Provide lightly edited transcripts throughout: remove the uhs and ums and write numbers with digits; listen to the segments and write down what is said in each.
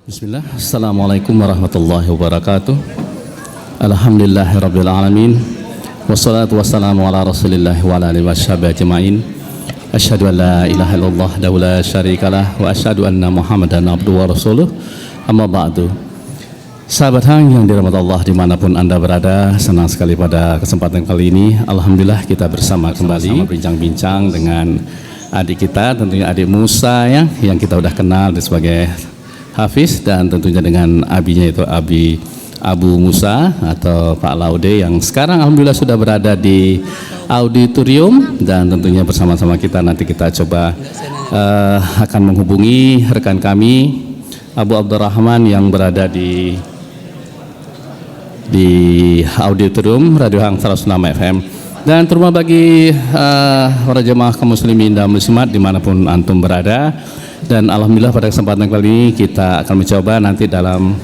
Bismillah, Assalamualaikum warahmatullahi wabarakatuh. Alhamdulillahirabbil alamin. Wassalatu wassalamu ala Rasulillah wa ala alihi washabihi ajmain. Asyhadu an la ilaha illallah wa la syarikalah wa asyhadu anna Muhammadan abduhu wa rasuluh. Amma ba'du. Sahabat Hang yang dirahmati Allah dimanapun Anda berada, senang sekali pada kesempatan kali ini. Alhamdulillah kita bersama kembali berbincang-bincang dengan adik kita, tentunya adik Musa ya, yang kita udah kenal sebagai Hafiz, dan tentunya dengan abinya itu Abu Musa atau Pak Laude yang sekarang alhamdulillah sudah berada di auditorium, dan tentunya bersama-sama kita nanti kita coba akan menghubungi rekan kami Abu Abdurrahman yang berada di auditorium Radio Hang 106 FM. Dan terima bagi para jemaah kaum muslimin dan muslimat dimanapun antum berada. Dan alhamdulillah pada kesempatan kali ini kita akan mencoba nanti dalam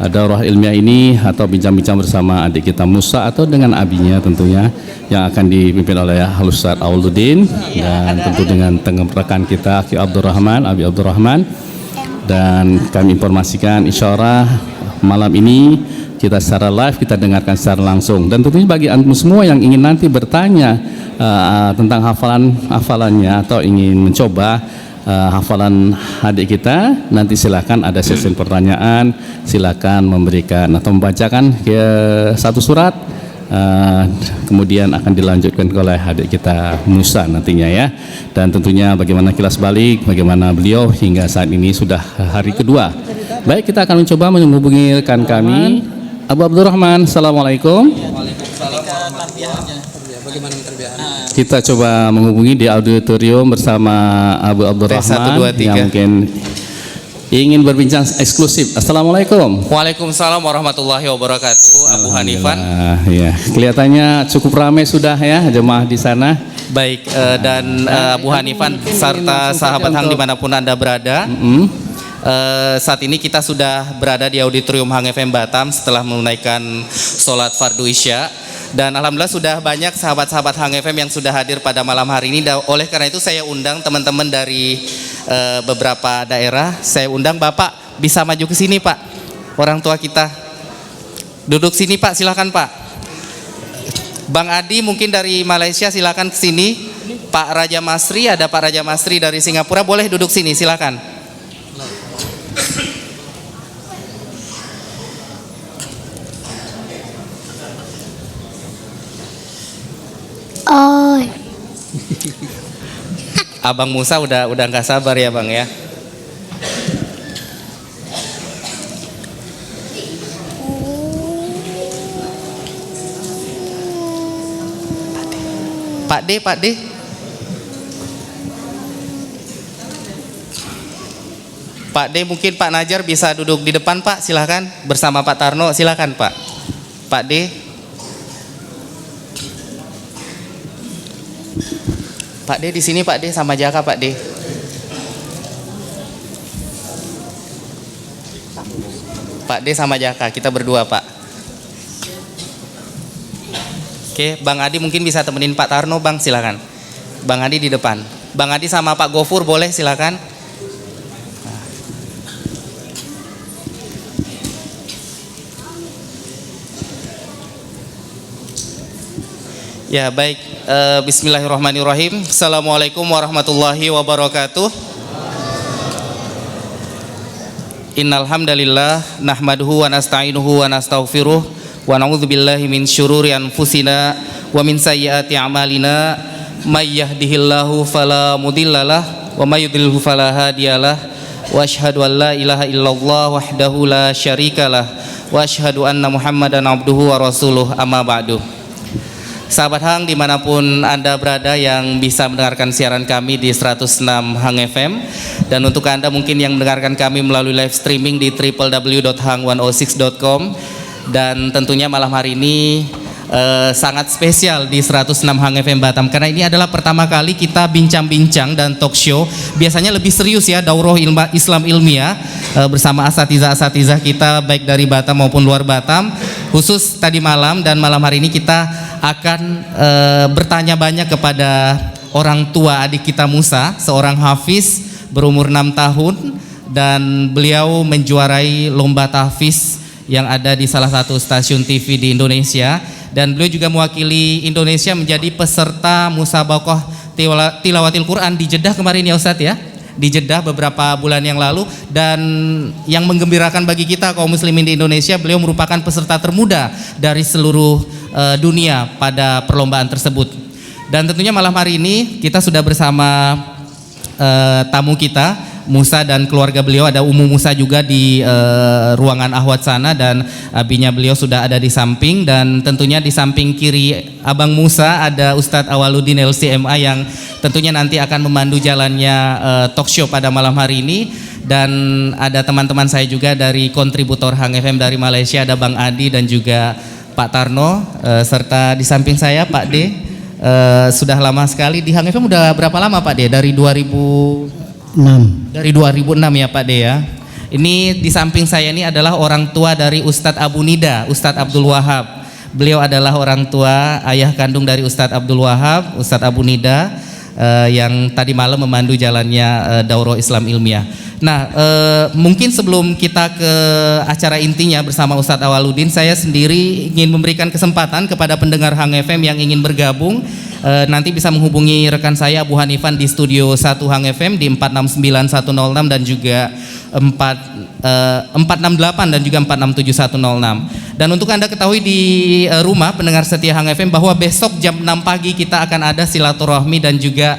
daurah ilmiah ini atau bincang-bincang bersama adik kita Musa atau dengan abinya tentunya, yang akan dipimpin oleh Ustaz Auluddin, dan tentu dengan rekan kita Aki Abdurrahman, Abi Abdurrahman. Dan kami informasikan insyaallah malam ini kita secara live, kita dengarkan secara langsung. Dan tentunya bagi antum semua yang ingin nanti bertanya tentang hafalannya atau ingin mencoba hafalan adik kita, nanti silakan ada sesi pertanyaan, silakan memberikan atau membacakan satu surat, kemudian akan dilanjutkan oleh adik kita Musa nantinya ya. Dan tentunya bagaimana kilas balik, bagaimana beliau hingga saat ini sudah hari kedua. Baik, kita akan mencoba menghubungi rekan kami Abu Abdurrahman. Assalamualaikum. Kita coba menghubungi di auditorium bersama Abu Abdurrahman yang mungkin ingin berbincang eksklusif. Assalamualaikum. Waalaikumsalam warahmatullahi wabarakatuh. Abu Hanifan. Ya, kelihatannya cukup ramai sudah ya jemaah di sana. Baik, dan Abu Hanifan serta sahabat Hang dimanapun Anda berada. Saat ini kita sudah berada di auditorium Hang FM Batam setelah menunaikan sholat fardu isya. Dan alhamdulillah sudah banyak sahabat-sahabat Hang FM yang sudah hadir pada malam hari ini. Oleh karena itu saya undang teman-teman dari beberapa daerah. Saya undang Bapak, bisa maju ke sini Pak. Orang tua kita duduk sini Pak, silakan Pak. Bang Adi mungkin dari Malaysia, silakan ke sini. Pak Raja Masri, ada Pak Raja Masri dari Singapura, boleh duduk sini, silakan. Oh. Abang Musa udah nggak sabar ya Bang ya. Pak D. Pak D mungkin Pak Najar bisa duduk di depan Pak, silahkan bersama Pak Tarno, silahkan Pak. Pak D. Pak D di sini Pak D, sama Jaka Pak D. Pak D sama Jaka, kita berdua Pak. Oke, Bang Adi mungkin bisa temenin Pak Tarno Bang, silakan. Bang Adi di depan. Bang Adi sama Pak Gofur boleh, silakan. Ya baik, bismillahirrahmanirrahim. Assalamualaikum warahmatullahi wabarakatuh. Innal hamdalillah nahmaduhu wa nasta'inuhu wa nastaghfiruh wa na'udzubillahi min syururi anfusina wa min sayyiati a'malina, may yahdihillahu fala mudhillalah wa may yudlilhu fala hadiyalah, wa asyhadu an la ilaha illallah wahdahu la syarikalah, wa asyhadu anna Muhammadan abduhu wa rasuluh, amma ba'du. Sahabat Hang dimanapun Anda berada yang bisa mendengarkan siaran kami di 106 Hang FM, dan untuk Anda mungkin yang mendengarkan kami melalui live streaming di www.hang106.com, dan tentunya malam hari ini sangat spesial di 106 Hang FM Batam, karena ini adalah pertama kali kita bincang-bincang dan talk show. Biasanya lebih serius ya, daurah Islam ilmiah bersama asatizah kita baik dari Batam maupun luar Batam. Khusus tadi malam dan malam hari ini kita akan bertanya banyak kepada orang tua adik kita Musa, seorang hafiz berumur 6 tahun dan beliau menjuarai lomba tahfiz yang ada di salah satu stasiun TV di Indonesia, dan beliau juga mewakili Indonesia menjadi peserta musabaqah tilawatil Quran di Jeddah kemarin ya Ustadz ya, di Jeddah beberapa bulan yang lalu. Dan yang menggembirakan bagi kita kaum muslimin di Indonesia, beliau merupakan peserta termuda dari seluruh dunia pada perlombaan tersebut. Dan tentunya malam hari ini kita sudah bersama tamu kita Musa dan keluarga beliau. Ada Umu Musa juga di ruangan ahwat sana, dan abinya beliau sudah ada di samping. Dan tentunya di samping kiri Abang Musa ada Ustadz Awaludin LCMA yang tentunya nanti akan memandu jalannya talk show pada malam hari ini. Dan ada teman-teman saya juga dari kontributor Hang FM dari Malaysia, ada Bang Adi dan juga Pak Tarno, serta di samping saya Pak D. Sudah lama sekali di Hang FM. Udah berapa lama Pak D? Dari 2006 ya Pak D ya. Ini di samping saya ini adalah orang tua dari Ustadz Abu Nida, Ustadz Abdul Wahab. Beliau adalah orang tua ayah kandung dari Ustadz Abdul Wahab, Ustadz Abu Nida, yang tadi malam memandu jalannya Daurah Islam Ilmiah. Nah, mungkin sebelum kita ke acara intinya bersama Ustadz Awaludin, saya sendiri ingin memberikan kesempatan kepada pendengar Hang FM yang ingin bergabung. Nanti bisa menghubungi rekan saya Abu Hanifan di studio 1 Hang FM di 469106 dan juga 468 dan juga 467106. Dan untuk Anda ketahui di rumah pendengar setia Hang FM bahwa besok jam 6 pagi kita akan ada silaturahmi dan juga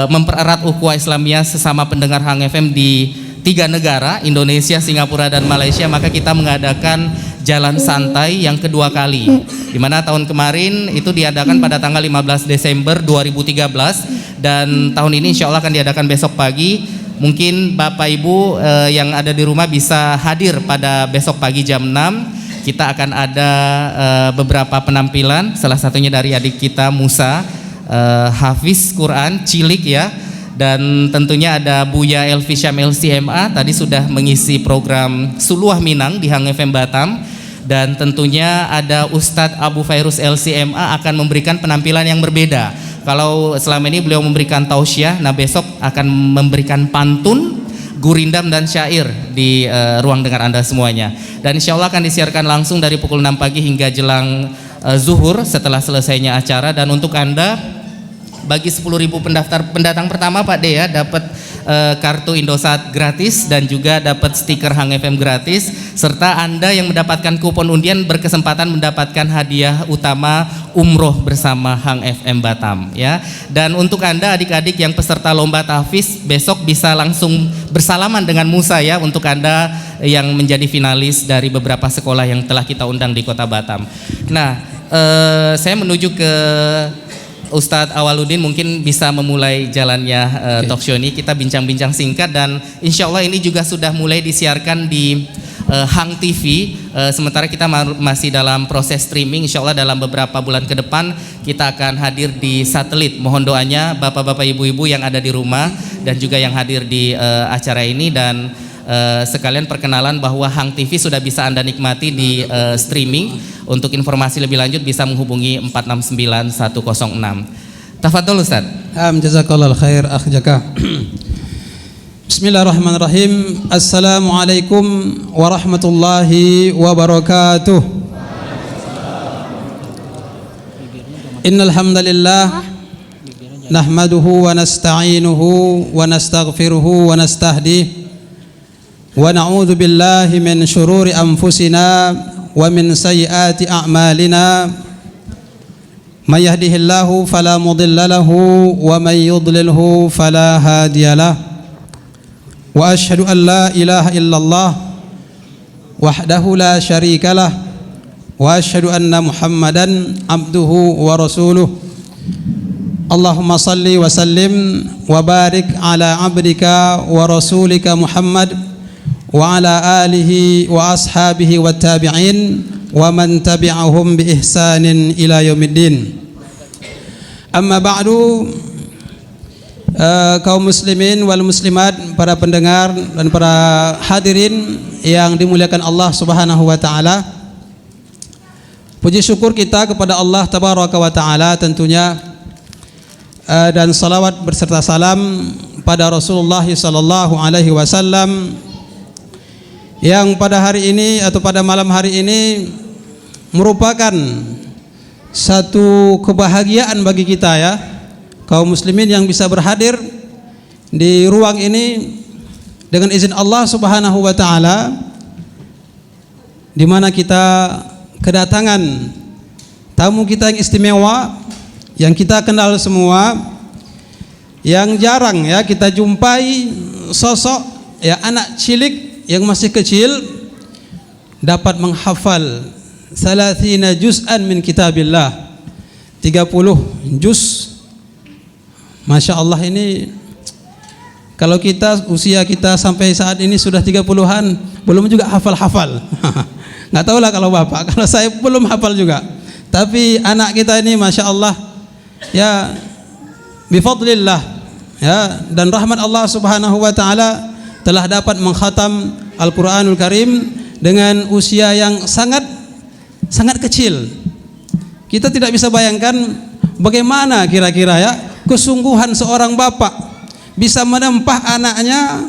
mempererat ukhuwah Islamiyah sesama pendengar Hang FM di 3 negara, Indonesia, Singapura dan Malaysia. Maka kita mengadakan jalan santai yang kedua kali, dimana tahun kemarin itu diadakan pada tanggal 15 Desember 2013, dan tahun ini insya Allah akan diadakan besok pagi. Mungkin Bapak Ibu yang ada di rumah bisa hadir pada besok pagi jam 6. Kita akan ada beberapa penampilan, salah satunya dari adik kita Musa, Hafiz Quran cilik ya. Dan tentunya ada Buya Elvi Syam LCMA, tadi sudah mengisi program Suluah Minang di Hang FM Batam. Dan tentunya ada Ustadz Abu Fairuz LCMA akan memberikan penampilan yang berbeda. Kalau selama ini beliau memberikan tausiah, nah besok akan memberikan pantun, gurindam dan syair di ruang dengar Anda semuanya. Dan insya Allah akan disiarkan langsung dari pukul 6 pagi hingga jelang zuhur setelah selesainya acara. Dan untuk Anda, bagi 10.000 pendatang pertama Pak D ya, dapat kartu Indosat gratis dan juga dapat stiker Hang FM gratis, serta Anda yang mendapatkan kupon undian berkesempatan mendapatkan hadiah utama umroh bersama Hang FM Batam ya. Dan untuk Anda adik-adik yang peserta lomba tahfiz, besok bisa langsung bersalaman dengan Musa ya, untuk Anda yang menjadi finalis dari beberapa sekolah yang telah kita undang di Kota Batam. Nah, saya menuju ke Ustadz Awaludin, mungkin bisa memulai jalannya talk show ini. Kita bincang-bincang singkat, dan insya Allah ini juga sudah mulai disiarkan di Hang TV. Sementara kita masih dalam proses streaming. Insya Allah dalam beberapa bulan ke depan kita akan hadir di satelit. Mohon doanya bapak-bapak ibu-ibu yang ada di rumah dan juga yang hadir di acara ini. Dan sekalian perkenalan bahwa Hang TV sudah bisa Anda nikmati di streaming. Untuk informasi lebih lanjut bisa menghubungi 469106. Tafadhol Ustaz. Jazakallahu khair akh Jaka. Bismillahirrahmanirrahim. Assalamualaikum warahmatullahi wabarakatuh. Innal hamdalillah nahmaduhu wa nasta'inuhu wa nastaghfiruhu wa nastahdihi wa na'udzu billahi min syururi anfusina wa min sayyiati a'malina. May yahdihillahu fala mudilla lahu wa may yudlilhu fala hadiyalah. Wa asyhadu an la ilaha illallah wahdahu la syarikalah wa asyhadu anna Muhammadan abduhu wa rasuluh. Allahumma salli wa sallim wa barik ala abdika wa rasulika Muhammad wa ala alihi wa ashabihi wa tabi'in wa man tabi'ahum bi ihsanin ila yaumiddin. Amma ba'du, kaum muslimin wal muslimat, para pendengar dan para hadirin yang dimuliakan Allah Subhanahu wa taala. Puji syukur kita kepada Allah Tabaraka wa taala tentunya dan salawat berserta salam pada Rasulullah sallallahu alaihi wasallam yang pada hari ini atau pada malam hari ini merupakan satu kebahagiaan bagi kita ya, kaum muslimin yang bisa berhadir di ruang ini dengan izin Allah Subhanahu wa taala, di mana kita kedatangan tamu kita yang istimewa, yang kita kenal semua, yang jarang ya kita jumpai sosok ya anak cilik yang masih kecil dapat menghafal 30 juz'an min kitabillah, 30 juz. Masya Allah, ini kalau kita usia kita sampai saat ini sudah 30-an belum juga hafal-hafal. Nggak tahu lah kalau bapak, kalau saya belum hafal juga. Tapi anak kita ini Masya Allah ya, bifadlillah ya, dan rahmat Allah Subhanahu wa taala telah dapat mengkhatam Al-Qur'anul Karim dengan usia yang sangat kecil. Kita tidak bisa bayangkan bagaimana kira-kira ya kesungguhan seorang bapak bisa menempah anaknya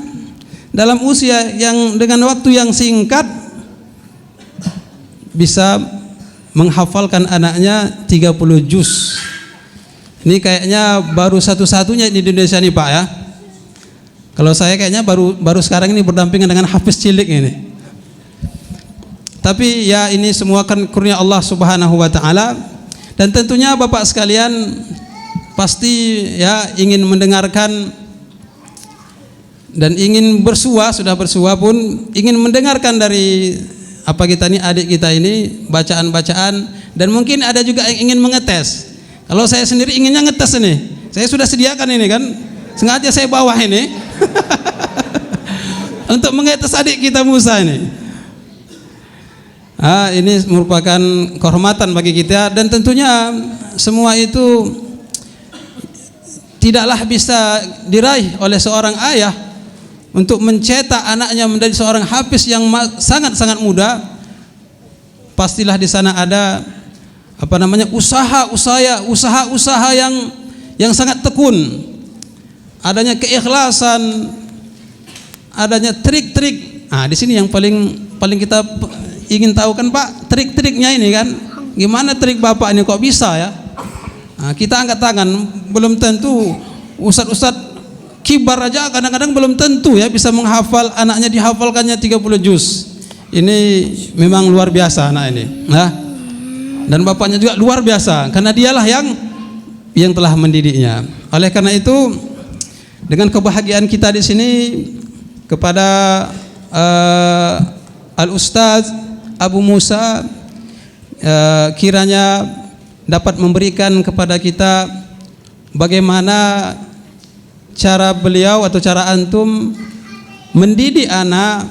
dalam usia yang dengan waktu yang singkat bisa menghafalkan anaknya 30 juz. Ini kayaknya baru satu-satunya di Indonesia nih Pak ya. Kalau saya kayaknya baru sekarang ini berdampingan dengan hafiz cilik ini. Tapi ya ini semua kan kurnia Allah Subhanahu wa taala, dan tentunya Bapak sekalian pasti ya ingin mendengarkan dan ingin sudah bersua pun ingin mendengarkan dari apa kita ini, adik kita ini, bacaan-bacaan, dan mungkin ada juga yang ingin mengetes. Kalau saya sendiri inginnya ngetes ini, saya sudah sediakan ini kan, sengaja saya bawa ini untuk mengetes adik kita Musa ini. Ini merupakan kehormatan bagi kita, dan tentunya semua itu tidaklah bisa diraih oleh seorang ayah untuk mencetak anaknya menjadi seorang hafiz yang sangat-sangat muda. Pastilah di sana ada usaha-usaha yang sangat tekun, adanya keikhlasan, adanya trik-trik. Di sini yang paling kita ingin tahu kan Pak, trik-triknya ini kan, gimana trik Bapak ini kok bisa ya? Kita angkat tangan, belum tentu ustadz kibar aja kadang-kadang belum tentu ya bisa menghafal, anaknya dihafalkannya 30 juz. Ini memang luar biasa anak ini. Dan bapaknya juga luar biasa karena dialah yang telah mendidiknya. Oleh karena itu, dengan kebahagiaan kita di sini kepada Al-Ustaz Abu Musa, kiranya dapat memberikan kepada kita bagaimana cara beliau atau cara antum mendidik anak,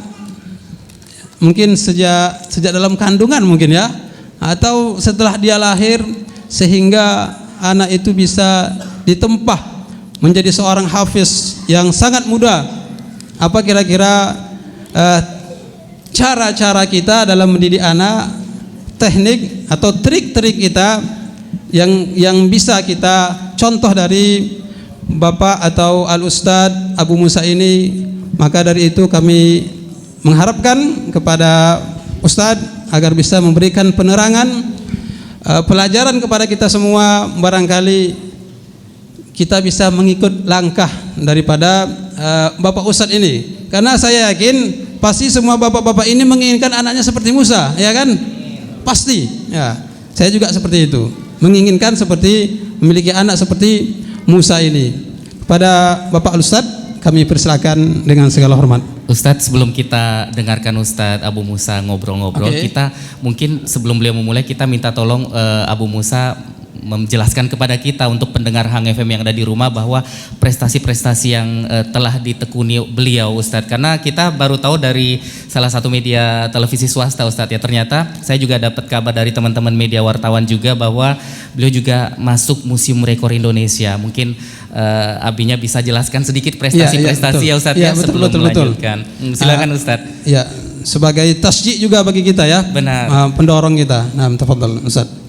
mungkin sejak dalam kandungan mungkin ya, atau setelah dia lahir, sehingga anak itu bisa ditempah menjadi seorang hafiz yang sangat muda. Apa kira-kira cara-cara kita dalam mendidik anak, teknik atau trik-trik kita yang bisa kita contoh dari Bapak atau Al-Ustadz Abu Musa ini. Maka dari itu kami mengharapkan kepada Ustadz agar bisa memberikan penerangan, pelajaran kepada kita semua. Barangkali kita bisa mengikut langkah daripada Bapak Ustadz ini, karena saya yakin pasti semua bapak-bapak ini menginginkan anaknya seperti Musa, ya kan? Pasti ya, saya juga seperti itu, menginginkan seperti memiliki anak seperti Musa ini. Pada Bapak Ustadz kami persilakan dengan segala hormat. Ustadz, sebelum kita dengarkan Ustadz Abu Musa ngobrol-ngobrol, kita mungkin sebelum beliau memulai kita minta tolong Abu Musa menjelaskan kepada kita untuk pendengar Hang FM yang ada di rumah bahwa prestasi-prestasi yang telah ditekuni beliau Ustadz, karena kita baru tahu dari salah satu media televisi swasta Ustadz ya, ternyata saya juga dapat kabar dari teman-teman media wartawan juga bahwa beliau juga masuk Museum Rekor Indonesia. Mungkin Abinya bisa jelaskan sedikit prestasi-prestasi ya Ustadz ya, sebelum melanjutkan. Silakan Ustadz. Ya, sebagai tasjid juga bagi kita ya. Benar. Pendorong kita. Nah, tafadhal Ustadz.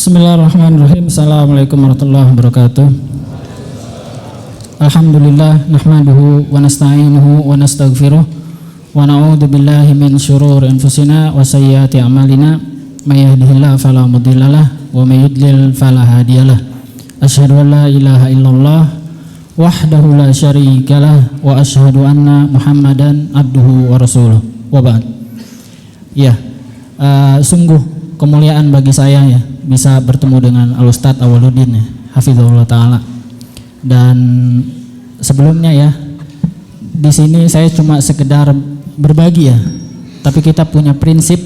Bismillahirrahmanirrahim. Assalamualaikum warahmatullahi wabarakatuh. Alhamdulillah nahmaduhu wa nasta'inuhu wa nastaghfiruh wa na'udzu billahi min syururi anfusina wa sayyiati a'malina may yahdihillahu fala mudhillalah wa may yudlil fala hadiyalah. Asyhadu an la ilaha illallah wahdahu la syarikalah wa asyhadu anna Muhammadan abduhu wa rasuluh. Wa ba'd. Ya, sungguh kemuliaan bagi saya ya bisa bertemu dengan Al-Ustadz Awwaluddin ya, hafizahullah taala. Dan sebelumnya ya, di sini saya cuma sekedar berbagi ya, tapi kita punya prinsip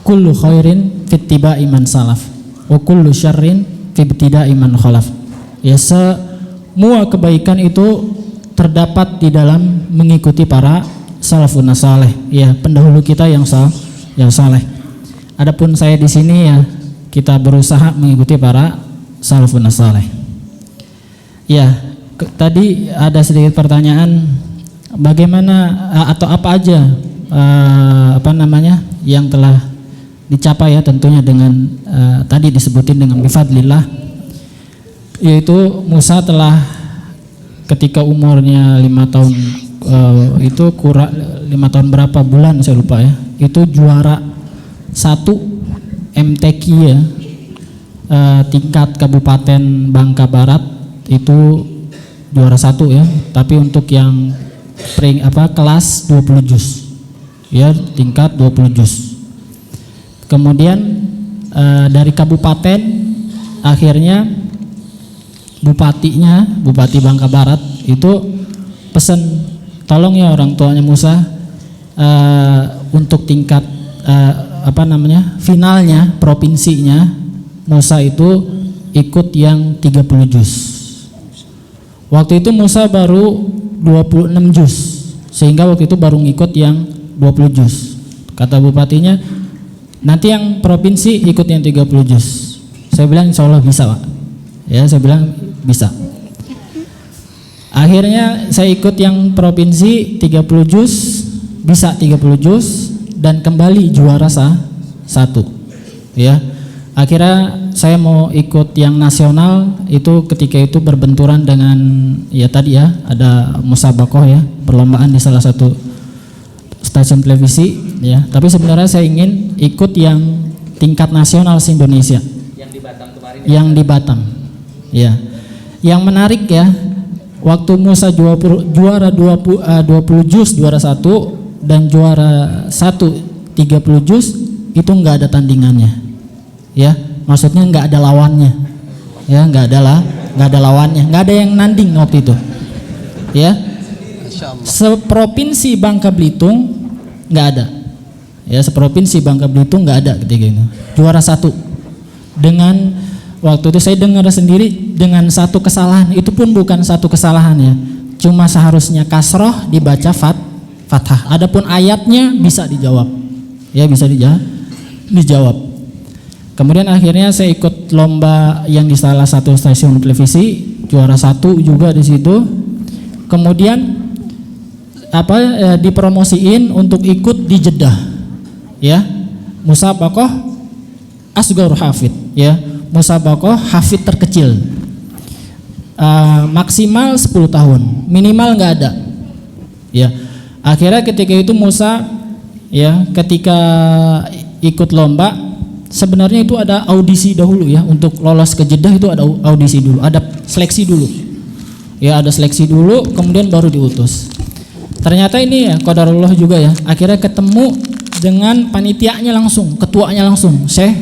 kullu khairin fittiba'i man salaf wa kullu syarrin fibtida'i man khalaf. Ya, semua kebaikan itu terdapat di dalam mengikuti para salafun saleh, ya pendahulu kita yang saleh. Adapun saya di sini ya, kita berusaha mengikuti para salafun saleh. Ya, tadi ada sedikit pertanyaan bagaimana atau apa aja yang telah dicapai ya, tentunya dengan tadi disebutin dengan bifadlillah, yaitu Musa telah ketika umurnya 5 tahun itu kurang 5 tahun berapa bulan saya lupa ya, itu juara 1 MTQ ya, tingkat Kabupaten Bangka Barat itu juara 1 ya, tapi untuk yang kelas 20 juz ya, tingkat 20 juz. Kemudian dari kabupaten akhirnya Bupati Bangka Barat itu pesan tolong ya orang tuanya Musa untuk tingkat finalnya provinsinya Musa itu ikut yang 30 juz. Waktu itu Musa baru 26 juz, sehingga waktu itu baru ngikut yang 20 juz. Kata bupatinya, nanti yang provinsi ikut yang 30 juz. Saya bilang insya Allah bisa Pak. Ya, saya bilang bisa. Akhirnya saya ikut yang provinsi 30 juz, bisa 30 juz dan kembali juara 1. Ya. Akhirnya saya mau ikut yang nasional, itu ketika itu berbenturan dengan ya tadi ya, ada musabakoh ya, perlombaan di salah satu stasiun televisi ya. Tapi sebenarnya saya ingin ikut yang tingkat nasional se-Indonesia. Yang di Batam kemarin. Yang di Batam. Ya. Yang menarik ya, waktu Musa juara 20 juz juara 1 dan juara 1 30 juz itu enggak ada tandingannya. Ya, maksudnya nggak ada lawannya, ya nggak ada lawannya, nggak ada yang nanding waktu itu, ya. Seprovinsi Bangka Belitung nggak ada, ya seprovinsi Bangka Belitung nggak ada ketika itu. Juara 1 dengan waktu itu saya dengar sendiri dengan 1 kesalahan, itu pun bukan 1 kesalahan ya, cuma seharusnya kasroh dibaca fathah. Adapun ayatnya bisa dijawab, ya bisa dijawab. Kemudian akhirnya saya ikut lomba yang di salah satu stasiun televisi, juara 1 juga di situ. Kemudian dipromosiin untuk ikut di Jeddah, ya, musabakoh asghar hafid, ya, musabakoh hafid terkecil, maksimal 10 tahun, minimal nggak ada, ya. Akhirnya ketika itu Musa, ya, ketika ikut lomba sebenarnya itu ada audisi dahulu ya, untuk lolos ke Jeddah itu ada audisi dulu, ada seleksi dulu. Ya, ada seleksi dulu kemudian baru diutus. Ternyata ini ya qadarullah juga ya. Akhirnya ketemu dengan panitianya langsung, ketuanya langsung, Syekh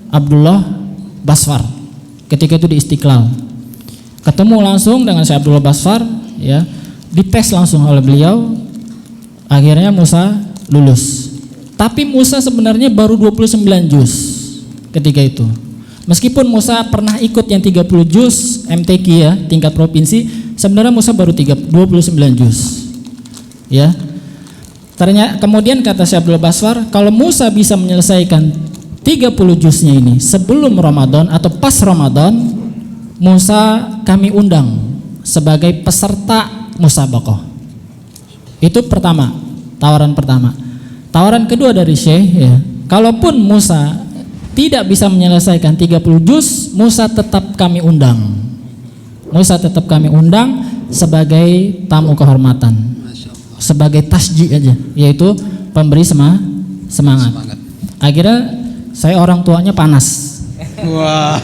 Abdullah Basfar. Ketika itu di Istiqlal. Ketemu langsung dengan Syekh Abdullah Basfar ya, dites langsung oleh beliau. Akhirnya Musa lulus. Tapi Musa sebenarnya baru 29 juz ketika itu. Meskipun Musa pernah ikut yang 30 juz MTQ ya, tingkat provinsi, sebenarnya Musa baru 29 juz. Ya. Ternyata kemudian kata Syekh Abdul Basfar, kalau Musa bisa menyelesaikan 30 juznya ini sebelum Ramadan atau pas Ramadan, Musa kami undang sebagai peserta musabakoh. Itu pertama, tawaran pertama. Tawaran kedua dari Syekh ya, kalaupun Musa tidak bisa menyelesaikan 30 juz, Musa tetap kami undang. Musa tetap kami undang sebagai tamu kehormatan, sebagai tasji aja, yaitu pemberi semangat. Akhirnya saya orang tuanya panas. Wah.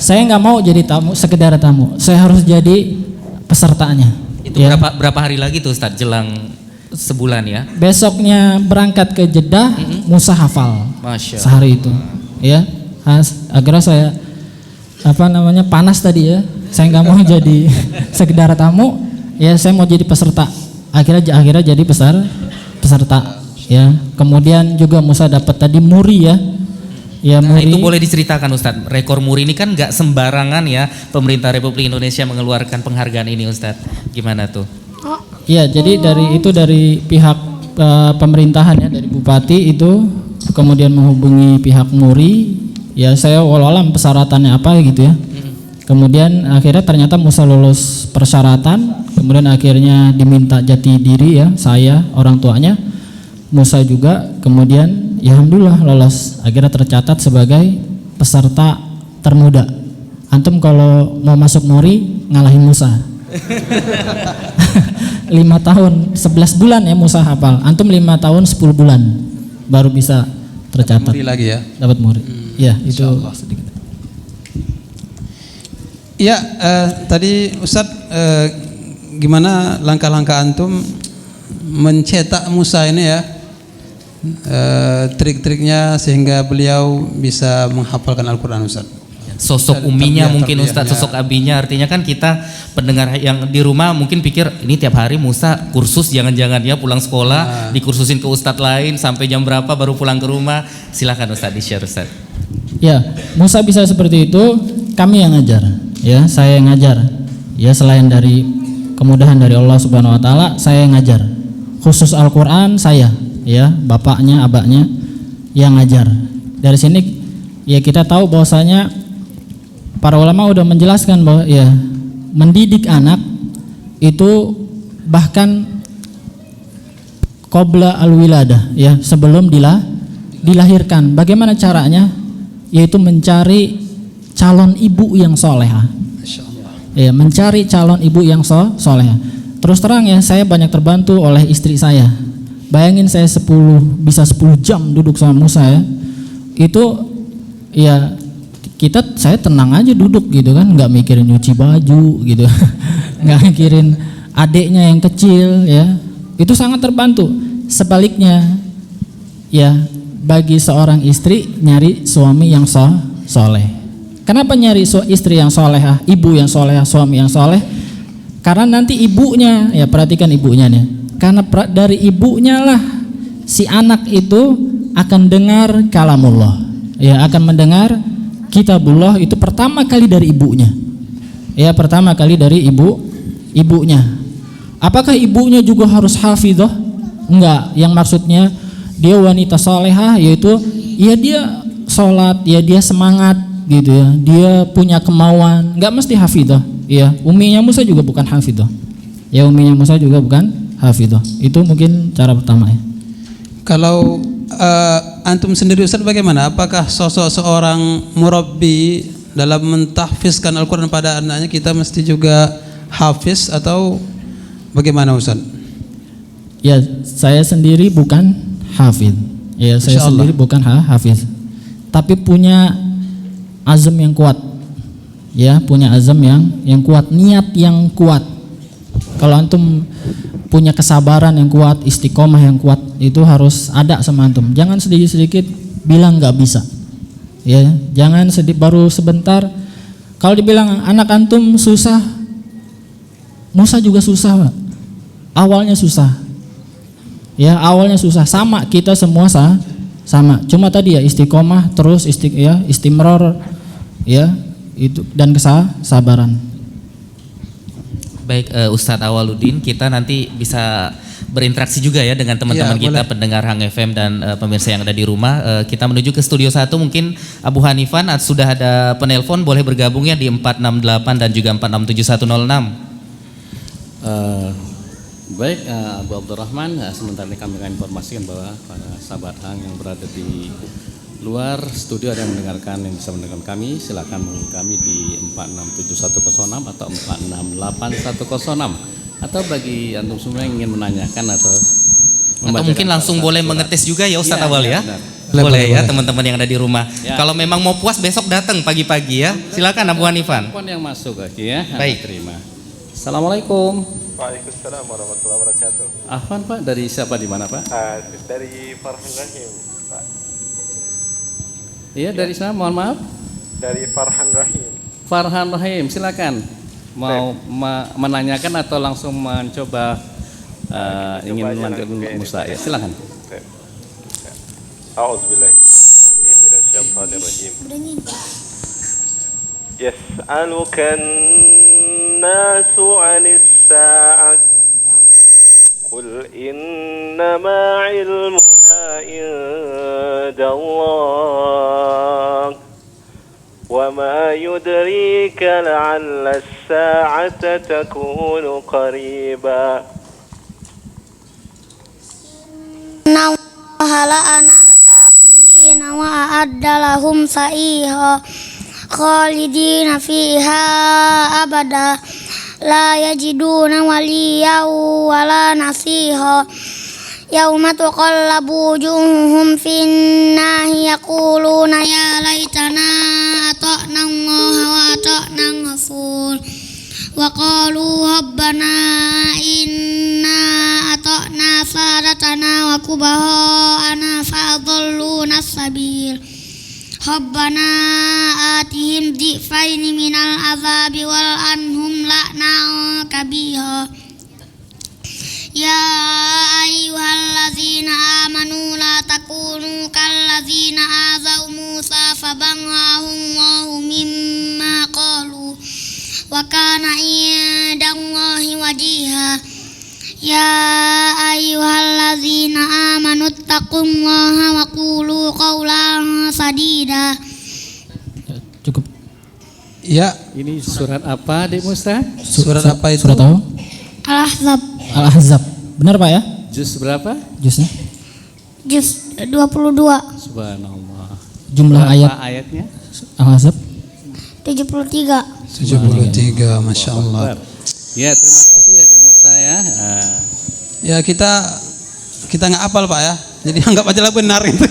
Saya nggak mau jadi tamu, sekedar tamu. Saya harus jadi pesertanya. Itu Ya. berapa hari lagi tuh Ustadz, jelang sebulan ya? Besoknya berangkat ke Jeddah, Musa hafal Masya Allah. sehari itu. Ya, akhirnya saya panas tadi ya. Saya nggak mau jadi sekedar tamu. Ya, saya mau jadi peserta. Akhirnya jadi peserta. Ya, kemudian juga Musa dapat tadi muri ya. Ya, Nah, muri. itu boleh diceritakan Ustadz, rekor muri ini kan nggak sembarangan ya pemerintah Republik Indonesia mengeluarkan penghargaan ini Ustadz. Gimana tuh? Ya, jadi dari pihak pemerintahan ya, dari bupati itu kemudian menghubungi pihak muri. Ya, saya walau-alam persyaratannya apa gitu ya. Kemudian akhirnya ternyata Musa lulus persyaratan, kemudian akhirnya diminta jati diri ya, saya orang tuanya. Musa juga, kemudian ya alhamdulillah lolos, akhirnya tercatat sebagai peserta termuda. Antum kalau mau masuk muri ngalahin Musa. 5 tahun 11 bulan ya Musa hafal, antum 5 tahun 10 bulan baru bisa tercatat. Muri lagi ya. Dapat muri. Ya, itu sedikit. Iya, tadi Ustadz, gimana langkah-langkah antum mencetak Musa ini ya, trik-triknya sehingga beliau bisa menghafalkan Al-Quran, Ustadz. Sosok uminya mungkin Ustadz, Tarbiyahnya. sosok abinya, artinya kan kita pendengar yang di rumah mungkin pikir ini tiap hari Musa kursus, jangan-jangan ya pulang sekolah dikursusin ke Ustadz lain sampai jam berapa baru pulang ke rumah. Silakan Ustadz di-share Ustadz. Ya, Musa bisa seperti itu, kami yang ngajar. Ya, saya yang ngajar. Ya, selain dari kemudahan dari Allah Subhanahu wa taala, saya yang ngajar. Khusus Al-Qur'an saya, ya, bapaknya, abaknya yang ngajar. Dari sini ya kita tahu bahwasanya para ulama udah menjelaskan bahwa ya mendidik anak itu bahkan qabla al-wiladah ya, sebelum dilahirkan. Bagaimana caranya? Yaitu mencari calon ibu yang solehah. Ya, mencari calon ibu yang solehah. Terus terang ya, saya banyak terbantu oleh istri saya. Bayangin saya bisa 10 jam duduk sama Musa ya. Itu ya saya tenang aja duduk gitu kan, nggak mikirin nyuci baju gitu. Nggak mikirin adiknya yang kecil ya. Itu sangat terbantu. Sebaliknya ya, bagi seorang istri nyari suami yang soleh. Kenapa nyari istri yang solehah, ibu yang solehah, suami yang soleh? Karena nanti ibunya, ya perhatikan ibunya nih. Karena dari ibunya lah si anak itu akan dengar kalamullah. Ya, akan mendengar kitabullah itu pertama kali dari ibunya. Ya, pertama kali dari ibunya. Apakah ibunya juga harus hafidhah? Enggak, yang maksudnya dia wanita solehah, yaitu ya dia sholat, ya dia semangat gitu ya, dia punya kemauan, nggak mesti hafidhah. Ya, uminya Musa juga bukan hafidhah. Ya, uminya Musa juga bukan hafidhah. Itu mungkin cara pertama ya. Kalau antum sendiri Ustadz bagaimana? Apakah sosok seorang murabbi dalam mentahfizkan Al-Quran pada anaknya kita mesti juga hafiz atau bagaimana Ustadz? Ya, saya sendiri bukan hafidh. Ya, saya sendiri bukan hafiz. Tapi punya azam yang kuat. Ya, punya azam yang kuat, niat yang kuat. Kalau antum punya kesabaran yang kuat, istiqomah yang kuat, itu harus ada sama antum. Jangan sedikit-sedikit bilang nggak bisa. Ya, jangan baru sebentar. Kalau dibilang anak antum susah, Musa juga susah, Pak. Awalnya susah. Ya, awalnya susah, sama kita semua sama. Cuma tadi ya istiqomah terus istimror ya, itu dan kesabaran. Baik, Ustadz Awaludin, kita nanti bisa berinteraksi juga ya dengan teman-teman kita pendengar Hang FM dan pemirsa yang ada di rumah. Kita menuju ke studio 1, mungkin Abu Hanifan sudah ada penelpon, boleh bergabung ya di 468 dan juga 467106. Baik, Abu Abdurrahman, sementara ini kami akan informasikan bahwa para sahabat Hang yang berada di luar studio ada yang mendengarkan, yang bisa mendengarkan kami, silakan menghubungi kami di 467106 atau 468106. Atau bagi antum semua yang ingin menanyakan atau mungkin langsung boleh mengetes juga ya Ustadz Awal ya. Boleh. Boleh ya teman-teman yang ada di rumah. Kalau memang mau puas besok datang pagi-pagi ya. Silakan Abu Hanifan. telepon yang masuk lagi ya. Baik. Terima. Assalamualaikum. Waalaikumsalam warahmatullahi wabarakatuh. Afwan Pak, dari siapa di mana Pak? Dari Farhan Rahim, Pak. Iya, dari sana, mohon maaf. Dari Farhan Rahim. Farhan Rahim, silakan. Mau menanyakan atau langsung mencoba ingin melanjutkan Musa ya, silakan. A'udzubillahi minasyaitonir rajim. Yas'alukan nasu 'anis sa'ah. Qul innama 'ilmuha indallah. وما يدريك لعل الساعة تكون قريبا إن الله لعن الكافرين وأعد لهم سعيرا خالدين فيها أبدا لا يجدون وليا ولا نصيرا يوم تقلب وجوههم في النار يقولون يا ليتنا أطعنا الله وأطعنا الرسول وقالوا ربنا إنا أطعنا سادتنا وكبراءنا فأضلونا السبيل ربنا آتهم ضعفين من العذاب والعنهم لعنا كبيرا يا أيها الذين آمنوا لا تكونوا كالذين آذوا موسى فبرأه الله مما قالوا وكان عند الله وجيها يا أيها الذين آمنوا اتقوا الله وقولوا قولا سديدا. Cukup. Ya, Ini surat apa, Adik Musa? surat apa itu? Surat apa? Al-Ahzab Al-Ahzab. Benar Pak ya? Juz berapa? Jusnya? juz 22. Subhanallah. Jumlah Berapa ayat ayatnya? Al-Ahzab 73. 73, Masya Allah. Ya, terima kasih Adik Musa ya. Ya kita nggak hafal Pak ya, jadi anggap aja lah benar itu.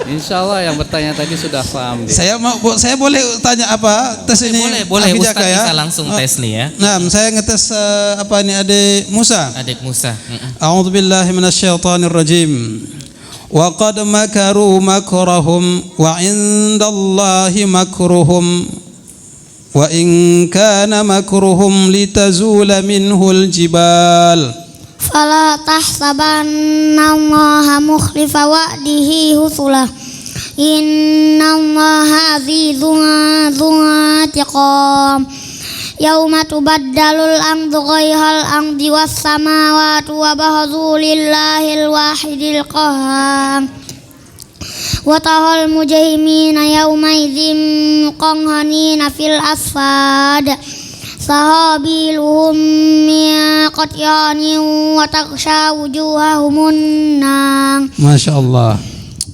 Insya Allah yang bertanya tadi sudah paham dia. Saya boleh tanya apa tes ini? Boleh Akhi Ustadz Jaka, bisa langsung tes nih ya. Nah, saya ngetes apa ini Adik Musa. Adik Musa. A'udzu billahi minasyaitonir rajim. Wa qad makaru makrahum wa 'indallahi makruhum wa in kana makruhum litazula minhul jibal. Fala tahsabanna Allaha mukhlifa wa'dihi husulah Inna Allaha azizun dzuntiqam Yawma tubaddalul ardu ghayril ardi was samawati wa barazu lillahil wahidil qahhar wa taral mujrimina yawma idzin muqarranina fil asfad sahabiluhum min qatyanin wa taghsha wujuhahumun nar. Masya Allah,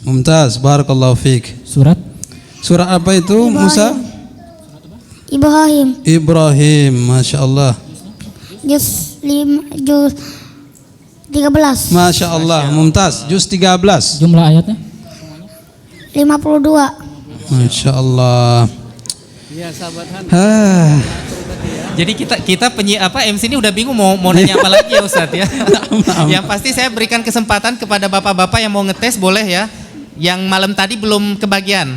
mumtaz, barakallahu fiik. surat Surah apa itu Musa? Ibrahim Ibrahim, Masya Allah. juz 13. Masya Allah, mumtaz. Juz 13. jumlah ayatnya 52. Masya Allah. Ya, sahabat Han. Jadi kita MC ini udah bingung mau nanya apa lagi ya Ustadz ya. Yang pasti saya berikan kesempatan kepada bapak-bapak yang mau ngetes boleh ya. Yang malam tadi belum kebagian.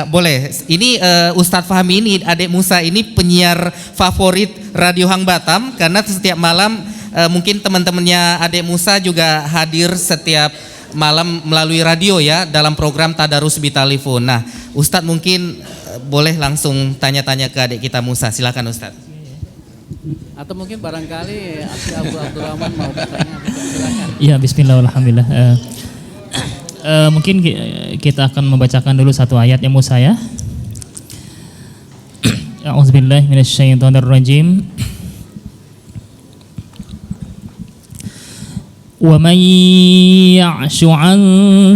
Boleh. Ini Ustadz Fahmi ini Adik Musa ini penyiar favorit Radio Hang Batam karena setiap malam mungkin teman-temannya Adik Musa juga hadir setiap malam melalui radio ya dalam program Tadarus Bitalifun. Nah, Ustadz mungkin boleh langsung tanya-tanya ke adik kita Musa. Silakan Ustadz. Atau mungkin barangkali Abu Abdurrahman mau bertanya, silakan. Iya, bismillah, alhamdulillah. Mungkin kita akan membacakan dulu satu ayat yang Musa ya. A'udzubillahi minasyaitonirrajim. ومن يعش عن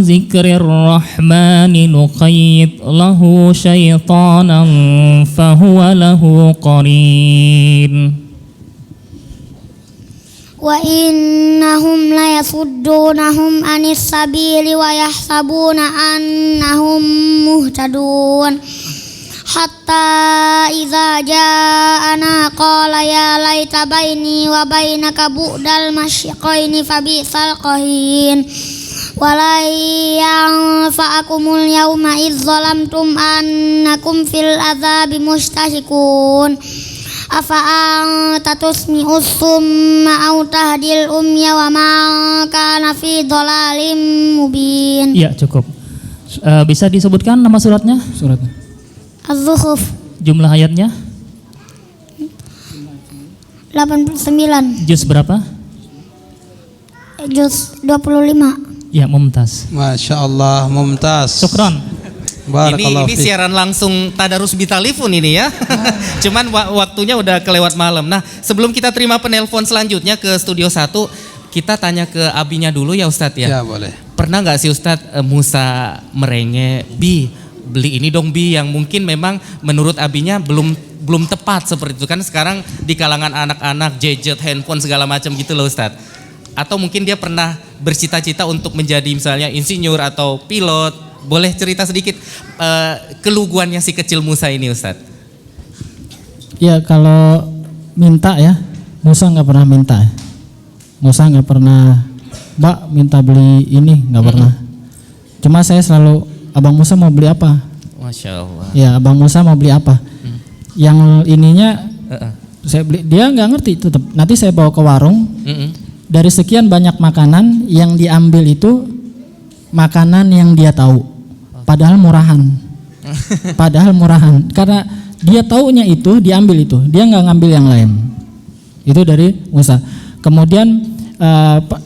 ذكر الرحمن نقيض له شيطانا فهو له قرين وإنهم ليصدونهم عن السبيل ويحسبون أنهم مهتدون حتى إذا جاءنا قال يا ليت بيني وبينك بعد المشرقين فبئس القرين ولن ينفعكم اليوم إذ ظلمتم أنكم في العذاب مشتركون أفأنت تسمع الصم أو تهدي الأمي ومن كان في ضلال مبين. Ya cukup. Bisa disebutkan nama suratnya? Suratnya. Az-Zukhruf. Jumlah ayatnya? 89. Juz berapa? Juz 25. Ya, mumtaz. Masya Allah, mumtaz. Syukran. Barakallahu Ini fiik. siaran langsung tadarus bitalifun ini ya. Cuman waktunya udah kelewat malam. Nah, sebelum kita terima penelpon selanjutnya ke Studio 1, kita tanya ke Abinya dulu ya Ustadz ya. Ya boleh. Pernah nggak sih Ustadz Musa merengek, Bi beli ini dong Bi, yang mungkin memang menurut Abinya belum tepat seperti itu kan sekarang di kalangan anak-anak gadget, handphone segala macam gitu loh Ustadz. Atau mungkin dia pernah bercita-cita untuk menjadi misalnya insinyur atau pilot. Boleh cerita sedikit keluguannya si kecil Musa ini Ustadz? Ya kalau minta ya, Musa nggak pernah minta. Musa nggak pernah, Mbak minta beli ini, nggak pernah. Cuma saya selalu, Abang Musa mau beli apa? Masya Allah. Ya Abang Musa mau beli apa? Yang ininya saya beli, dia nggak ngerti tetap. Nanti saya bawa ke warung. Dari sekian banyak makanan yang diambil itu makanan yang dia tahu. Padahal murahan. Padahal murahan. Karena dia taunya itu, diambil itu. Dia nggak ngambil yang lain. Itu dari Musa. Kemudian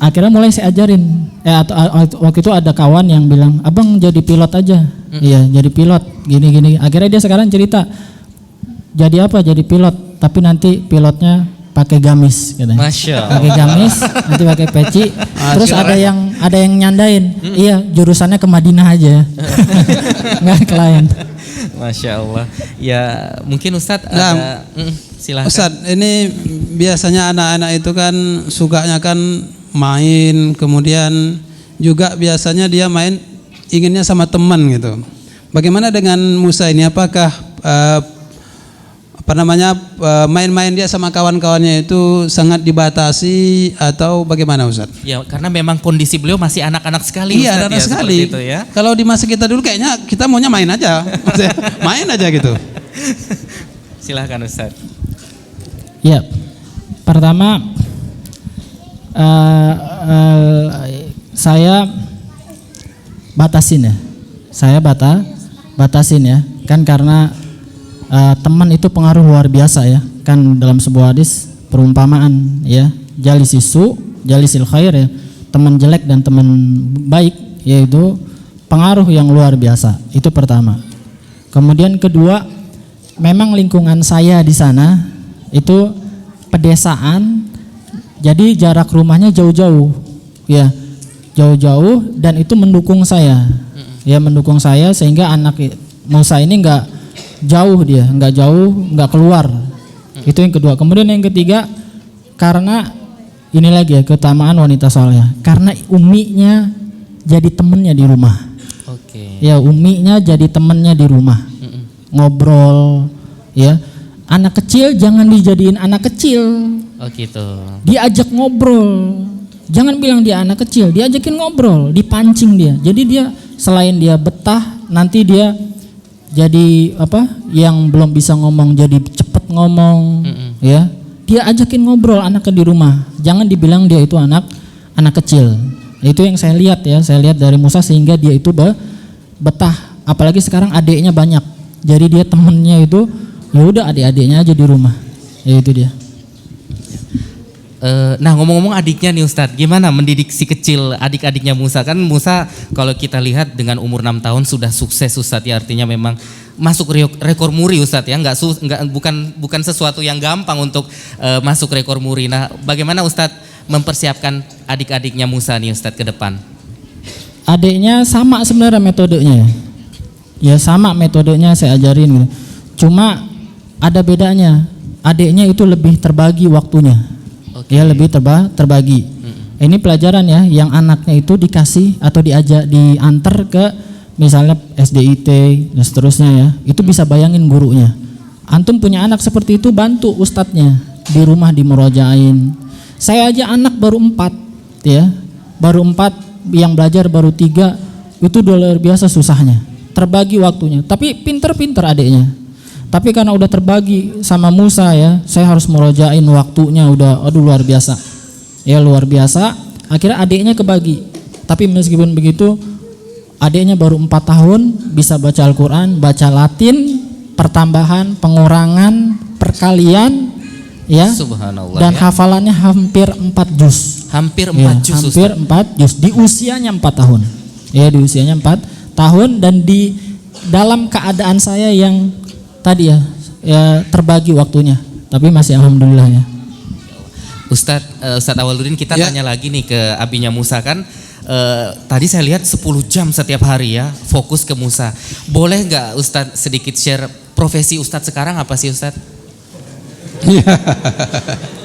akhirnya mulai saya ajarin. Waktu itu ada kawan yang bilang, abang jadi pilot aja. Iya, jadi pilot. Gini-gini. Akhirnya dia sekarang cerita, jadi apa? Jadi pilot. Tapi nanti pilotnya pakai gamis, katanya. Masya Allah. Pakai gamis, nanti pakai peci. Terus ada yang nyandain, iya jurusannya ke Madinah aja, nggak ke lain. Masya Allah. Ya mungkin Ustadz ada, silahkan. Ustadz, ini biasanya anak-anak itu kan sukanya kan main, kemudian juga biasanya dia main inginnya sama teman gitu. Bagaimana dengan Musa ini? Apakah main-main dia sama kawan-kawannya itu sangat dibatasi atau bagaimana Ustaz? Ya karena memang kondisi beliau masih anak-anak sekali. Iya, Ustadz, anak-anak ya, sekali. itu, ya. Kalau di masa kita dulu kayaknya kita maunya main aja, main aja gitu. Silahkan Ustaz. Ya, pertama saya batasin ya, batasin ya, kan karena teman itu pengaruh luar biasa ya, kan dalam sebuah hadis perumpamaan ya, jalisil khair ya, teman jelek dan teman baik yaitu pengaruh yang luar biasa. Itu pertama. Kemudian kedua, memang lingkungan saya di sana itu pedesaan, jadi jarak rumahnya jauh-jauh ya, jauh-jauh, dan itu mendukung saya ya, mendukung saya sehingga anak Musa ini nggak jauh, nggak keluar. Itu yang kedua. Kemudian yang ketiga, karena ini lagi ya keutamaan wanita soleh, karena uminya jadi temennya di rumah. Oke. Ya, uminya jadi temennya di rumah, ngobrol ya. Anak kecil jangan dijadiin anak kecil. Oh gitu. Diajak ngobrol, jangan bilang dia anak kecil, diajakin ngobrol, dipancing dia. Jadi dia selain dia betah, nanti dia jadi apa? Yang belum bisa ngomong jadi cepet ngomong, ya. Dia ajakin ngobrol anaknya di rumah. Jangan dibilang dia itu anak kecil. Itu yang saya lihat ya, saya lihat dari Musa sehingga dia itu betah. Apalagi sekarang adiknya banyak. Jadi dia temennya itu, ya udah adik-adiknya aja di rumah. Ya itu dia. Nah ngomong-ngomong adiknya nih Ustadz, gimana mendidik si kecil adik-adiknya Musa? Kan Musa kalau kita lihat dengan umur 6 tahun sudah sukses Ustadz ya, artinya memang masuk rekor muri Ustadz ya, bukan sesuatu yang gampang untuk masuk rekor muri. Nah bagaimana Ustadz mempersiapkan adik-adiknya Musa nih Ustadz ke depan? Adiknya sama sebenarnya metodenya. Ya sama metodenya saya ajarin gitu. Cuma ada bedanya. Adiknya itu lebih terbagi waktunya. Oke. Ya lebih terbagi. Ini pelajaran ya, yang anaknya itu dikasih atau diantar ke misalnya SDIT dan seterusnya ya. Itu bisa bayangin gurunya. Antum punya anak seperti itu, bantu ustadznya di rumah dimurojain. Saya aja anak baru 4 ya, baru 4, yang belajar baru 3, itu luar biasa susahnya. Terbagi waktunya, tapi pinter-pinter adiknya. Tapi karena udah terbagi sama Musa ya, saya harus murojain waktunya udah, aduh luar biasa. Ya luar biasa. Akhirnya adiknya kebagi. Tapi meskipun begitu, adiknya baru 4 tahun bisa baca Al-Quran, baca Latin, pertambahan, pengurangan, perkalian, ya. Subhanallah. Dan ya. hafalannya hampir 4 juz. Hampir 4 Ya, juz. hampir 4 juz di usianya 4 tahun. Ya, di usianya 4 tahun dan di dalam keadaan saya yang tadi ya terbagi waktunya. Tapi masih alhamdulillah ya. Ustadz Awaludin, kita Ya. tanya lagi nih ke abinya Musa kan. Tadi saya lihat 10 jam setiap hari ya fokus ke Musa. Boleh nggak Ustadz sedikit share profesi Ustadz sekarang apa sih Ustadz?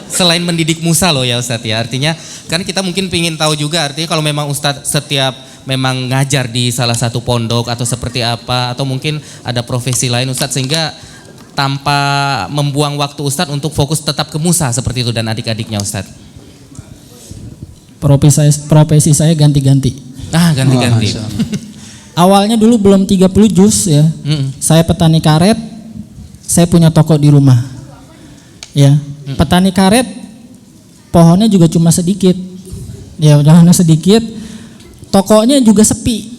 Selain mendidik Musa loh ya Ustadz ya. Artinya kan kita mungkin pingin tahu juga, artinya kalau memang Ustadz setiap memang ngajar di salah satu pondok atau seperti apa, atau mungkin ada profesi lain Ustadz sehingga tanpa membuang waktu Ustadz untuk fokus tetap ke Musa seperti itu dan adik-adiknya Ustadz. Profesi saya ganti-ganti. Ganti-ganti. Awalnya dulu belum 30 juz ya. Saya petani karet, saya punya toko di rumah. Ya, petani karet, pohonnya juga cuma sedikit. Ya, pohonnya sedikit. Tokonya juga sepi.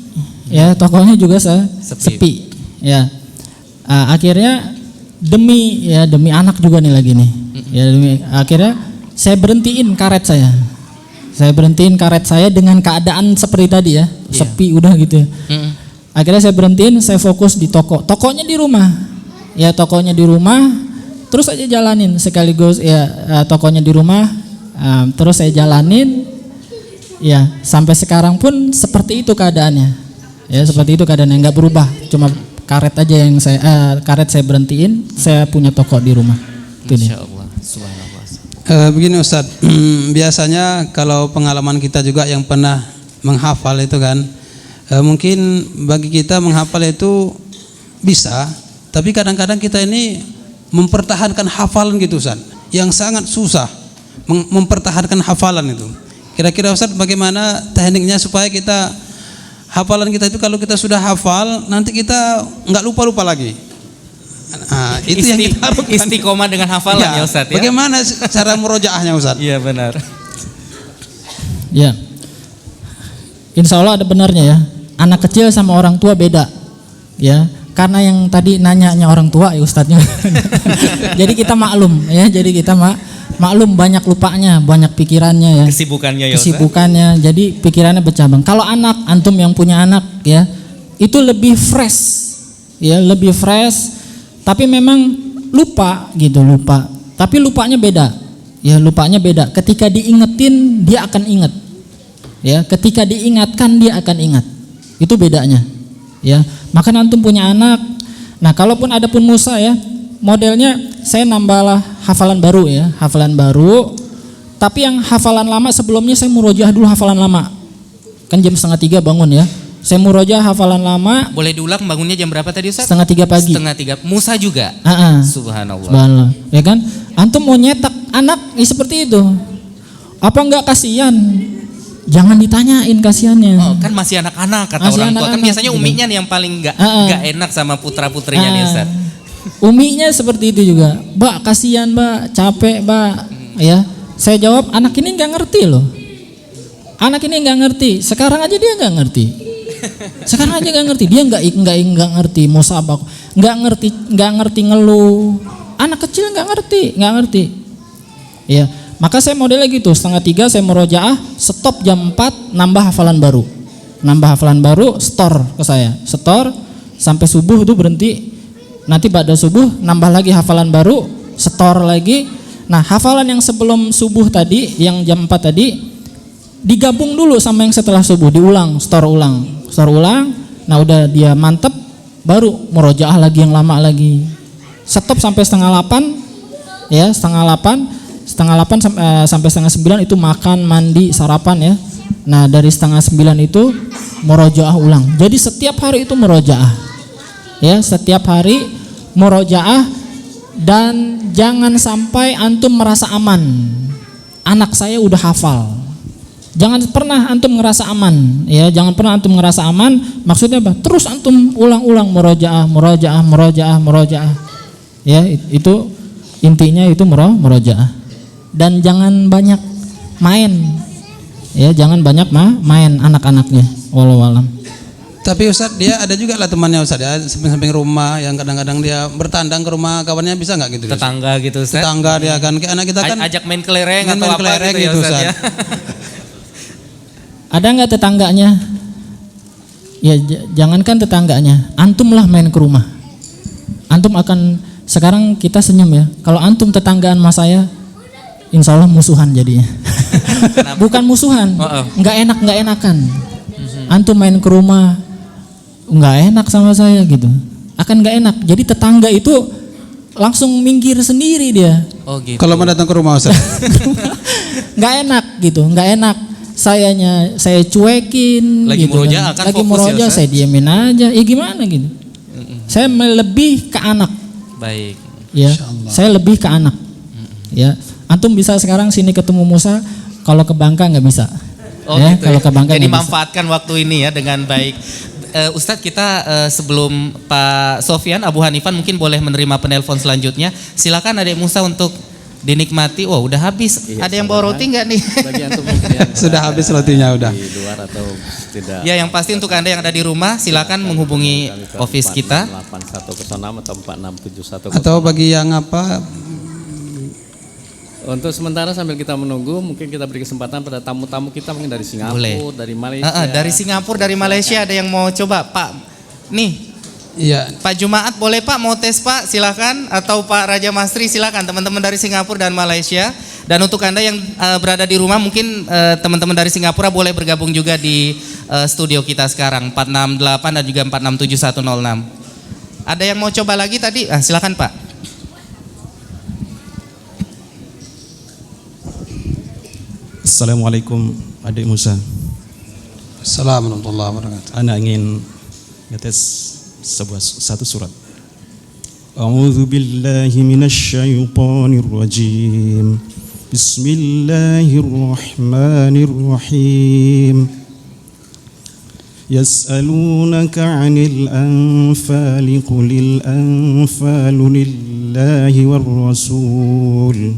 Ya, tokonya juga sepi. Ya. Akhirnya demi anak juga nih lagi nih. Ya, akhirnya saya berhentiin karet saya. Saya berhentiin karet saya dengan keadaan seperti tadi ya, sepi udah gitu ya. Akhirnya saya berhentiin, saya fokus di toko. Tokonya di rumah. Ya, tokonya di rumah, terus aja jalanin sekaligus ya, tokonya di rumah, terus saya jalanin. Ya, sampai sekarang pun seperti itu keadaannya. Ya, seperti itu keadaannya, nggak berubah. Cuma karet aja yang karet saya berhentiin, saya punya toko di rumah. Itu dia. Insya Allah. Subhanallah. Begini Ustadz, biasanya kalau pengalaman kita juga yang pernah menghafal itu kan, mungkin bagi kita menghafal itu bisa, tapi kadang-kadang kita ini mempertahankan hafalan gitu Ustadz, yang sangat susah mempertahankan hafalan itu. Kira-kira Ustadz bagaimana tekniknya supaya kita hafalan kita itu kalau kita sudah hafal nanti kita nggak lupa-lupa lagi. Nah, itu yang kita harapkan. Istiqomah dengan hafalan ya Ustadz ya. Bagaimana cara murojaahnya Ustadz? Iya benar. Ya, insya Allah ada benarnya ya. Anak kecil sama orang tua beda, ya. Karena yang tadi nanyanya orang tua ya Ustadznya. Jadi kita maklum ya. Jadi kita maklum banyak lupanya, banyak pikirannya ya. Kesibukannya ya Ustadz. Kesibukannya. Jadi pikirannya bercabang. Kalau anak, antum yang punya anak ya, itu lebih fresh, ya lebih fresh. Tapi memang lupa gitu, lupa. Tapi lupanya beda. Ya, lupanya beda. Ketika diingetin dia akan ingat. Ya, ketika diingatkan dia akan ingat. Itu bedanya. Ya, maka antum punya anak. Nah, kalaupun ada pun Musa ya, modelnya saya nambahlah hafalan baru ya, hafalan baru. Tapi yang hafalan lama sebelumnya saya murojaah dulu hafalan lama. Kan jam 2:30 bangun ya. Saya murojaah hafalan lama. Boleh diulang bangunnya jam berapa tadi Ustaz? 2:30 pagi. 2:30. Musa juga. Subhanallah. Subhanallah. Ya kan? Antum mau nyetak anak seperti itu. Apa enggak kasihan? Jangan ditanyain kasihannya. Oh, kan masih anak-anak kata Masih orang tua. Kan anak-anak, biasanya gitu. uminya nih yang paling enggak enak sama putra-putrinya nih Ustaz. Uminya seperti itu juga. Mbak kasihan Mbak, capek Mbak. Ya. Saya jawab anak ini enggak ngerti loh. Anak ini enggak ngerti. Sekarang aja dia enggak ngerti. Sekarang aja nggak ngerti, dia nggak ngerti mau sabak, nggak ngerti ngeluh. Anak kecil nggak ngerti. Ya, maka saya modelnya gitu, 2:30 saya murojaah, stop jam 4, nambah hafalan baru, store ke saya, store sampai subuh itu berhenti. Nanti pada subuh nambah lagi hafalan baru, store lagi, Nah, hafalan yang sebelum subuh tadi, yang jam 4 tadi, digabung dulu sama yang setelah subuh, diulang, store ulang. Nah, udah dia mantep, baru murojaah lagi yang lama lagi. Stop sampai setengah 8, ya, setengah 8 sampai setengah 9 itu makan, mandi, sarapan ya. Nah, dari setengah 9 itu murojaah ulang. Jadi setiap hari itu murojaah. Ya, setiap hari murojaah. Dan jangan sampai antum merasa aman. Anak saya udah hafal. Jangan pernah antum ngerasa aman, ya. Jangan pernah antum ngerasa aman. Maksudnya apa? Terus antum ulang-ulang murojaah. Ya, itu intinya itu murojaah. Dan jangan banyak main. Ya, jangan banyak main anak-anaknya. Wallahu alam. Tapi Ustadz, dia ada juga lah temannya Ustadz ya, samping-samping rumah yang kadang-kadang dia bertandang ke rumah kawannya, bisa nggak gitu? Tetangga gitu Ustaz. Tetangga dia kan, kayak anak kita kan ajak main kelereng main atau apa kelereng gitu ya Ustaz ya. Ada nggak tetangganya? Ya jangankan tetangganya, antumlah main ke rumah. Antum akan, sekarang kita senyum ya. Kalau antum tetanggaan sama saya, insya Allah musuhan jadinya. Bukan musuhan, nggak enakan. Antum main ke rumah, nggak enak sama saya gitu, akan nggak enak. Jadi tetangga itu langsung minggir sendiri dia. Oh gitu. kalau mau datang ke rumah Ustaz. Nggak enak gitu, nggak enak. Saya cuekin. Lagi gitu murojaah kan, lagi fokus murojaah, ya, saya diemin aja. Ya gimana gitu. Saya lebih ke anak. Baik. Ya, saya lebih ke anak. Ya, antum bisa sekarang sini ketemu Musa, kalau ke Bangka nggak bisa. Oh ya, gitu kalau ya. ke Bangka Jadi nggak bisa. manfaatkan waktu ini ya dengan baik. Ustadz, kita sebelum Pak Sofyan, Abu Hanifan mungkin boleh menerima penelpon selanjutnya. Silakan Adik Musa untuk dinikmati. Wah, udah habis. Iya, Ada yang bawa roti nggak nih? Bagi antum mungkin yang Sudah habis rotinya udah. di luar atau tidak. Ya, yang pasti untuk Anda yang ada di rumah, silakan menghubungi office kita. 8106 atau 4671. Atau bagi yang apa, Untuk sementara sambil kita menunggu, mungkin kita beri kesempatan pada tamu-tamu kita mungkin dari Singapura, Boleh. dari Malaysia. Dari Singapura, dari Malaysia ada yang mau coba, Pak. Nih, iya, Pak Jumaat boleh Pak, mau tes Pak, silakan. Atau Pak Raja Mastri, silakan. Teman-teman dari Singapura dan Malaysia. Dan untuk Anda yang berada di rumah, mungkin teman-teman dari Singapura boleh bergabung juga di studio kita sekarang 468 dan juga 467106. Ada yang mau coba lagi tadi? Silakan Pak. Assalamualaikum Adik Musa. Assalamualaikum warahmatullahi wabarakatuh. Ana ingin ngetes satu surat. A'udzu billahi minasyaitonir rajim. Bismillahirrahmanirrahim. Yas'alunaka 'anil anfali qulil anfalu lillahi war rasul.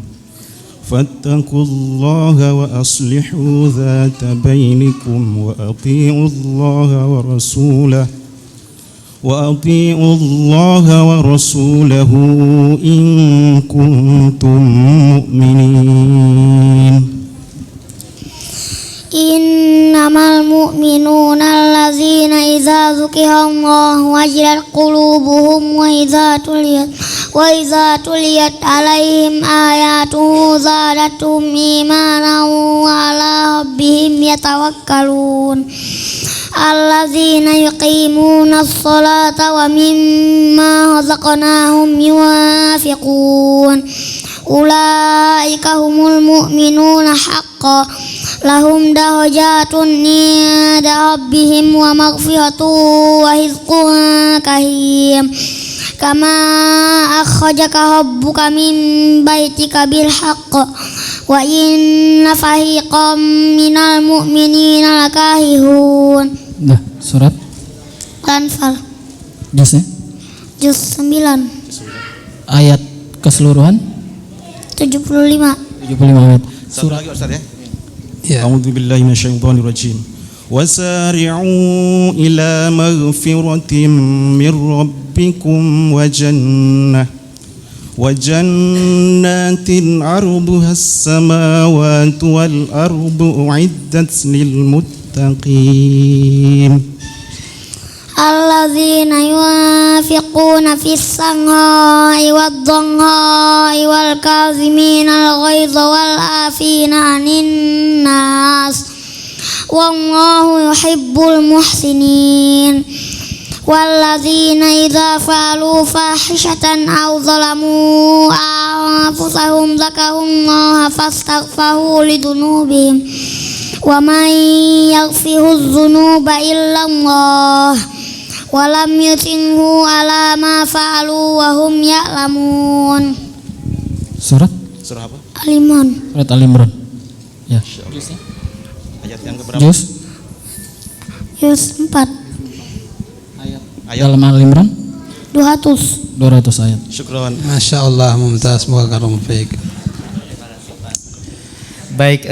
فاتقوا الله وأصلحوا ذات بينكم وأطيعوا الله ورسوله إن كنتم مؤمنين. إنما المؤمنون الذين إذا ذكر الله وجلت قلوبهم وإذا تليت عليهم آياته زادتهم إيمانا وعلى ربهم يتوكلون. الذين يقيمون الصلاة ومما رزقناهم ينفقون أولئك هم المؤمنون حقا lahum darajatun inda rabbihim wa maghfiratun wa rizqun karim kama akhrajaka rabbuka min baitika bil haqq wa inna fariqam minal mu'minina lakahihun. Dah, surat Anfal juznya, juz 9 ayat keseluruhan 75. 75 ayat. Surat lagi Ustaz ya. iya. A'udzu billahi minasyaitonir rajim. Wasari'u ila maghfiratin min rabbikum wa jannatin 'arduha as-samawati wal ardu u'iddat lil muttaqin. alladzina yunfiquna fis sarra'i wad dharra'i wal kaziminal ghaidha wal afina 'anil nas wallahu yuhibbul muhsinin walladzina idza fa'alu fahishatan aw zalamu anfusahum zakarullaha fastaghfiru lidunubihim wa man yaghfiru dzunuba illallah wa lam yutinhu ala ma fa'alu wa hum ya'lamun. Surat Surah apa? Al-Imran. Surat Al-Imran. Ya. Ayat yang keberapa? Juz Yus 4 dalam Al-Imran 200. 200 ayat. Syukron. Masya Allah, mumtaz, semoga kamu baik. Baik,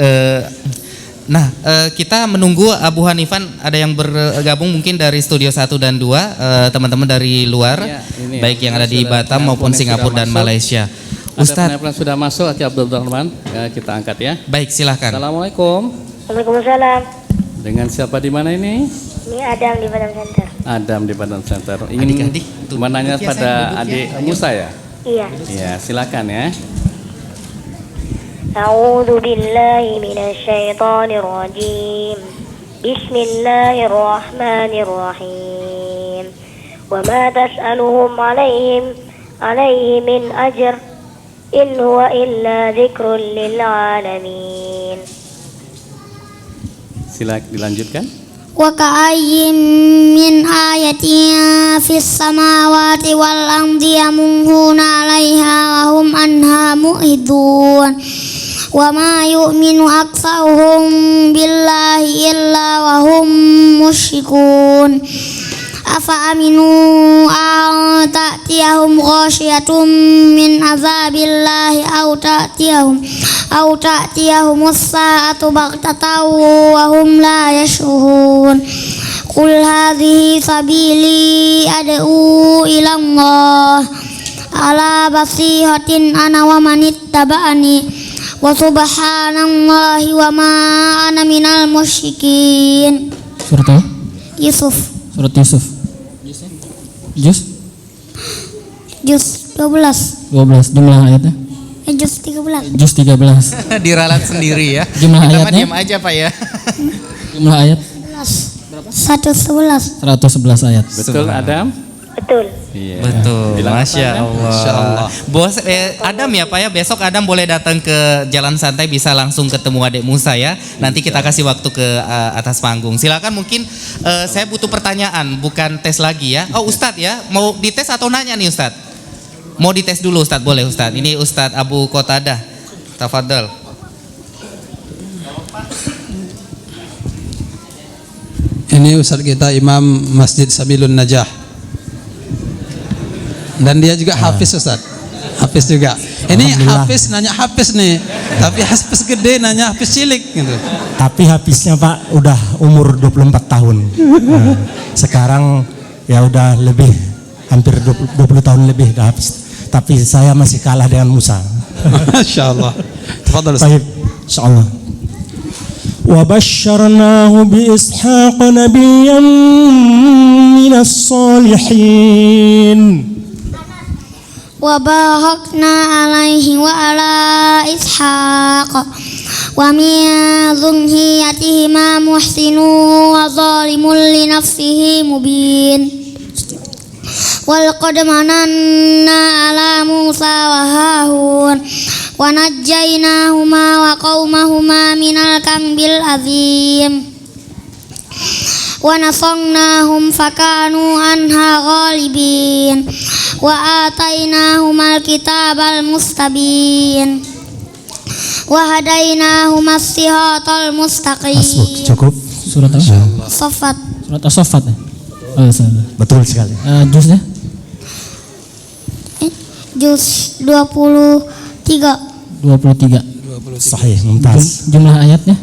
kita menunggu Abu Hanifan ada yang bergabung mungkin dari studio 1 dan 2, teman-teman dari luar, Ya, ini baik yang ada di sudah Batam maupun penelpon yang Singapura sudah dan masuk. Malaysia. Ada Ustadz, penelpon sudah masuk, Aki Abdul Rahman, kita angkat ya. baik silahkan. Assalamualaikum. Waalaikumsalam. Dengan siapa di mana ini? Ini Adam di Batam Center. Adam di Batam Center. Ingin Adik-adik, tuh, menanya duduk ya, pada sayang, duduk ya. adik Musa ya? Iya. Ya, silakan ya. A'udzu billahi minasy syaithanir rajim. Bismillahirrahmanirrahim. Wa ma tas'aluhum 'alaihi min ajr in huwa illa dzikrun lil 'alamin. Silakan dilanjutkan. Wa ka'ayyin min ayatin fis samawati wal ardi yamunhuna 'alaiha wa hum anha mu'ridun. Wa ma yu'minu aktsaruhum billahi illa wa hum musyrikun. Afa aminu an ta'tiyahum ghasyiyatun min azabillahi aw ta'tiyahum as-sa'atu baghtatan wa hum la yash'urun. Qul hadhihi sabili ad'u ila Allah ala basiratin ana wa manittaba'ani wa subhanallahi wa ma ana minal musyrikin. Surat apa? Yusuf. Surat Yusuf. Juz Juz 12. 12 jumlah ayatnya. Juz 13. Juz 13. Diralat sendiri ya. Jumlah Kita mah ayatnya? diam aja Pak ya. Jumlah ayat 111. 111 ayat. Betul Adam? Betul. Iya. Betul, Bilang Masya apa, Adam? Allah. Masya Allah. Bos, Adam ya Pak ya, besok Adam boleh datang ke Jalan Santai bisa langsung ketemu adik Musa ya. Nanti kita kasih waktu ke atas panggung. Silakan mungkin saya butuh pertanyaan, bukan tes lagi ya. Oh Ustadz ya, mau dites atau nanya nih Ustadz? Mau dites dulu Ustadz, boleh Ustadz. Ini Ustadz Abu Qatadah, tafadhol. Ini Ustaz kita Imam Masjid Sabilun Najah. Dan dia juga hafiz Ustaz. Hafiz juga. Ini hafiz nanya hafiz nih. Tapi hafiz gede nanya hafiz cilik gitu. Tapi habisnya Pak udah umur 24 tahun. Nah, sekarang ya udah lebih hampir 20 tahun lebih udah habis. Tapi saya masih kalah dengan Musa. Masya Allah. Tafadhal Ustaz. Baik, insyaallah. Wa basyarnahu bi Ishaq nabiyyan minas salihin. Wa barakna alaihi wa ala ishaq wa min dhurriyyatihima muhsinun wa zalimun li nafsihi mubin. Wal qad mananna ala Musa wa Harun wa najjaynahuma wa qaumahuma minal kambil azim wa nasarnahum fakanu anha ghalibin wa atainahumal kitabal mustabin wa hadainahumas siratal mustaqim. Masuk, cukup. Surat apa? Safat. Surat As-Saffat ya? Oh, salah. Betul sekali. Juznya? Juz 23. 23. Sahih, mumtaz. Jumlah ayatnya?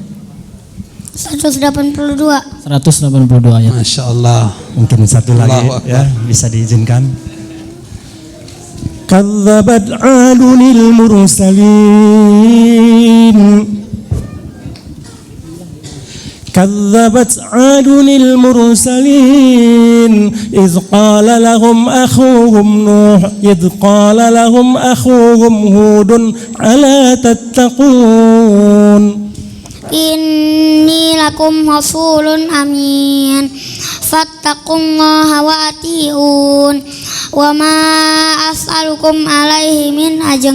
182. 182 ayat. Masya Allah. Mungkin satu lagi Allahu Akbar. ya, bisa diizinkan. Kadzabat 'adunil mursalin. كذبت عاد المرسلين إذ قال لهم أخوهم هود ألا تتقون إني لكم رسول أمين فاتقوا الله وأطيعون وما أسألكم عليه من أجر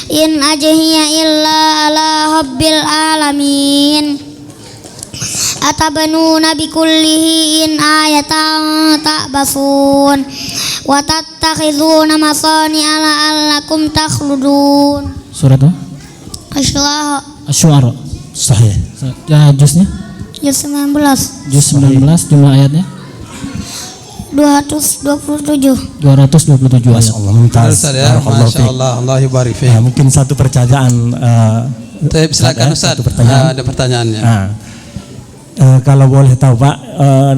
إن أجري إلا على رب العالمين أتبنون بكل آية تعبثون وتتخذون مصانع لعلكم تخلدون. Surat apa? Asy-Syu'ara. Sahih. Ya, juznya? Juz 19. Juz 19, jumlah ayatnya? 227. 227 ayat. Allah mumtaz. Masya Allah, Allah yubarik fiik. Ya, mungkin satu pertanyaan. Silakan Ustaz. Satu pertanyaan. Ada pertanyaannya. Kalau boleh tahu Pak,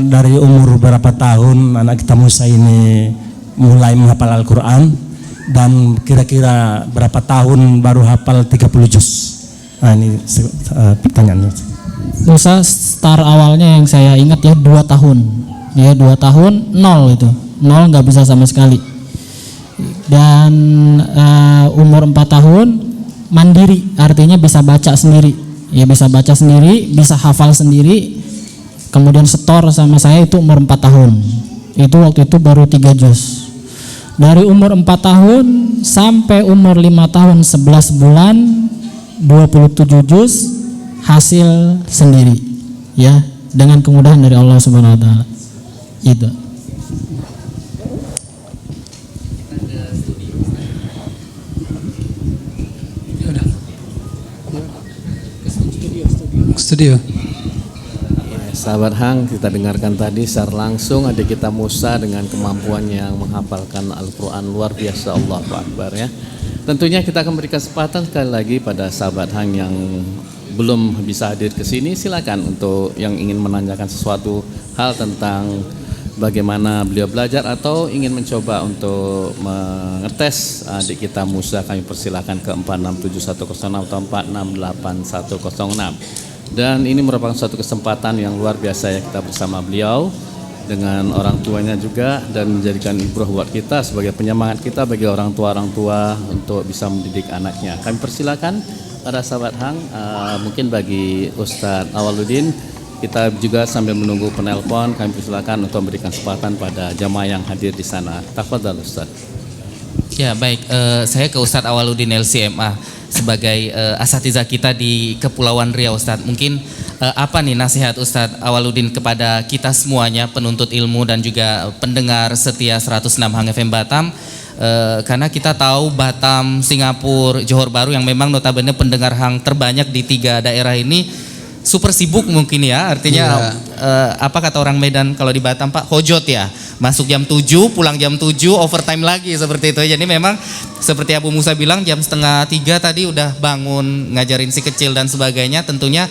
dari umur berapa tahun anak kita Musa ini mulai menghafal Al-Quran, dan kira-kira berapa tahun baru hafal 30 juz? Nah, ini pertanyaannya. Musa start awalnya yang saya ingat ya 2 tahun. Ya 2 tahun 0 itu. 0 nggak bisa sama sekali. Dan umur 4 tahun mandiri, artinya bisa baca sendiri. Ya bisa baca sendiri, bisa hafal sendiri. Kemudian setor sama saya itu umur 4 tahun. Itu waktu itu baru 3 juz. Dari umur 4 tahun sampai umur 5 tahun 11 bulan 27 juz hasil sendiri. Ya, dengan kemudahan dari Allah Subhanahu wa taala. Itu. Studio. Sahabat Hang, kita dengarkan tadi secara langsung adik kita Musa dengan kemampuan yang menghafalkan Al-Quran luar biasa. Allahu Akbar ya. Tentunya kita akan berikan kesempatan sekali lagi pada sahabat Hang yang belum bisa hadir ke sini, silakan untuk yang ingin menanyakan sesuatu hal tentang bagaimana beliau belajar atau ingin mencoba untuk mengetes adik kita Musa, kami persilakan ke 467106 atau 468106. Dan ini merupakan suatu kesempatan yang luar biasa ya, kita bersama beliau dengan orang tuanya juga, dan menjadikan ibrah buat kita sebagai penyemangat kita bagi orang tua untuk bisa mendidik anaknya. Kami persilakan para sahabat Hang, mungkin bagi Ustadz Awaludin, kita juga sambil menunggu penelpon, kami persilakan untuk memberikan kesempatan pada jamaah yang hadir di sana. Tafadhal Ustadz. Ya baik, saya ke Ustadz Awaludin LCMA sebagai asatidzah kita di Kepulauan Riau. Ustadz, mungkin apa nih nasihat Ustadz Awaludin kepada kita semuanya, penuntut ilmu dan juga pendengar setia 106 Hang FM Batam, karena kita tahu Batam, Singapura, Johor Bahru yang memang notabene pendengar Hang terbanyak di 3 daerah ini super sibuk mungkin ya, artinya apa kata orang Medan kalau di Batam Pak, hojot ya, masuk jam 7 pulang jam 7 overtime lagi seperti itu. Jadi memang seperti Abu Musa bilang jam 2:30 tadi udah bangun ngajarin si kecil dan sebagainya, tentunya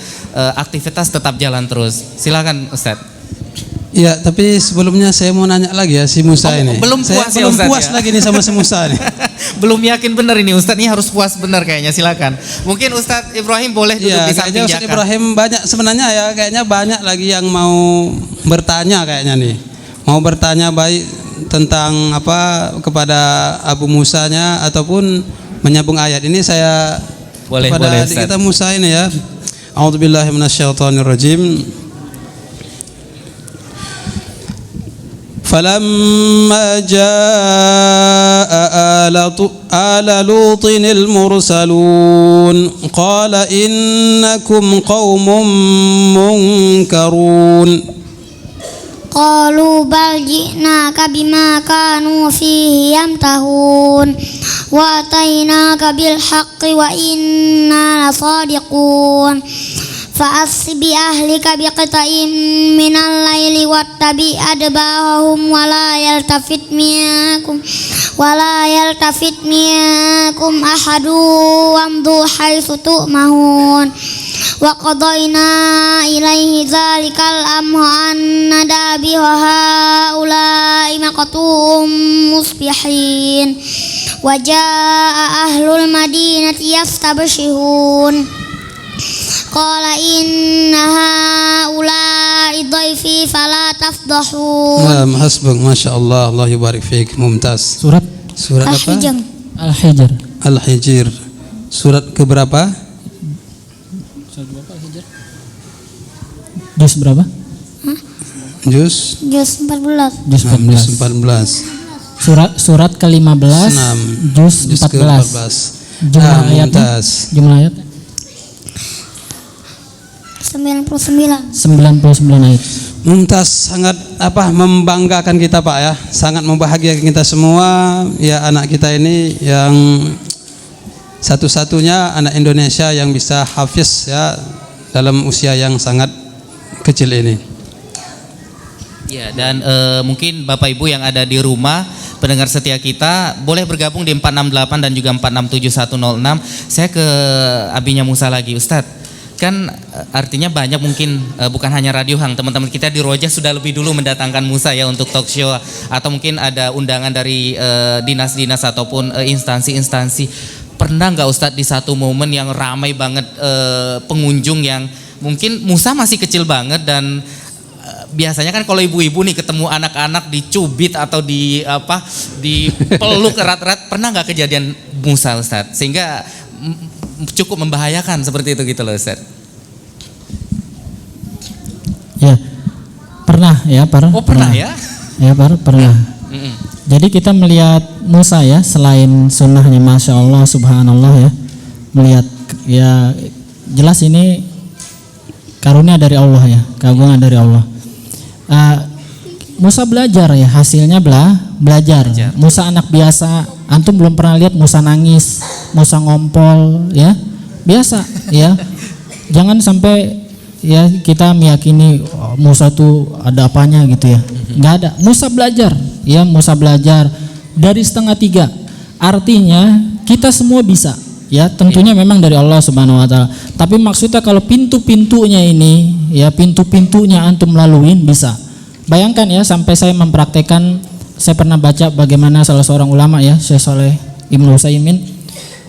aktivitas tetap jalan terus. Silakan Ustadz. Ya, tapi sebelumnya saya mau nanya lagi ya si Musa ini. Belum puas saya ya belum Ustadz puas ya? lagi nih sama si Musa nih. Belum yakin benar ini Ustadz, ini harus puas benar kayaknya. Silakan. Mungkin Ustadz Ibrahim boleh duduk di samping Ustadz Jaka. Ibrahim banyak sebenarnya ya, kayaknya banyak lagi yang mau bertanya kayaknya nih. Mau bertanya baik tentang apa kepada Abu Musanya ataupun menyambung ayat ini. Saya Boleh, kepada Ustadz. kita Musa ini ya. A'udzubillahi minasyaitonirrajim. فلما جاء آل لوط المرسلون قال إنكم قوم منكرون قالوا بل جئناك بما كانوا فيه يمتهون وأتيناك بالحق وإنا لصادقون فأسر بأهلك بقطع من الليل واتبع أدبارهم ولا يلتفت منكم أحد وامضوا حيث تؤمرون وقضينا إليه ذلك الأمر أن دابر هؤلاء مقطوع مصبحين وجاء أهل المدينة يستبشرون qala inna haula'i dhaifi fala tafdahu. Naam, hasbuk, Masya Allah, Allah yubarik fiik, mumtaz. Surat Surat apa? Al-Hijr. Al-Hijr. Surat keberapa? Juz berapa? Juz Juz 14. Juz 14. Surat ke-15, juz 14. Jumlah ayatnya? Mumtaz. Jumlah ayat 99. 99 ayat. Mumtaz, sangat membanggakan kita Pak ya, sangat membahagiakan kita semua ya, anak kita ini yang satu-satunya anak Indonesia yang bisa hafiz ya dalam usia yang sangat kecil ini. Ya, dan mungkin Bapak Ibu yang ada di rumah, pendengar setia kita, boleh bergabung di 468 dan juga 467106. Saya ke abinya Musa lagi, Ustadz. Kan artinya banyak mungkin bukan hanya Radio Hang, teman-teman kita di Roja sudah lebih dulu mendatangkan Musa ya untuk talk show, atau mungkin ada undangan dari dinas-dinas ataupun instansi-instansi. Pernah nggak Ustadz di satu momen yang ramai banget pengunjung yang mungkin Musa masih kecil banget dan biasanya kan kalau ibu-ibu nih ketemu anak-anak dicubit atau dipeluk erat-erat, pernah nggak kejadian Musa Ustadz sehingga cukup membahayakan seperti itu gitu loh Ustadz? Ya, pernah ya, Oh pernah ya? Ya, pernah. Jadi kita melihat Musa ya, selain sunnahnya Masya Allah, Subhanallah ya, melihat ya jelas ini karunia dari Allah ya, keagungan dari Allah. Musa belajar ya, hasilnya belajar. Musa anak biasa, antum belum pernah lihat Musa nangis, Musa ngompol ya, biasa ya. Jangan sampai ya kita meyakini Musa tuh ada apanya gitu ya, nggak ada. Musa belajar ya, Musa belajar dari 2:30. Artinya kita semua bisa ya, tentunya memang dari Allah Subhanahu wa taala. Tapi maksudnya kalau pintu-pintunya ini ya, pintu-pintunya antum laluin bisa. Bayangkan ya, sampai saya mempraktekkan, saya pernah baca bagaimana salah seorang ulama ya, Syekh Saleh Ibnu Utsaimin,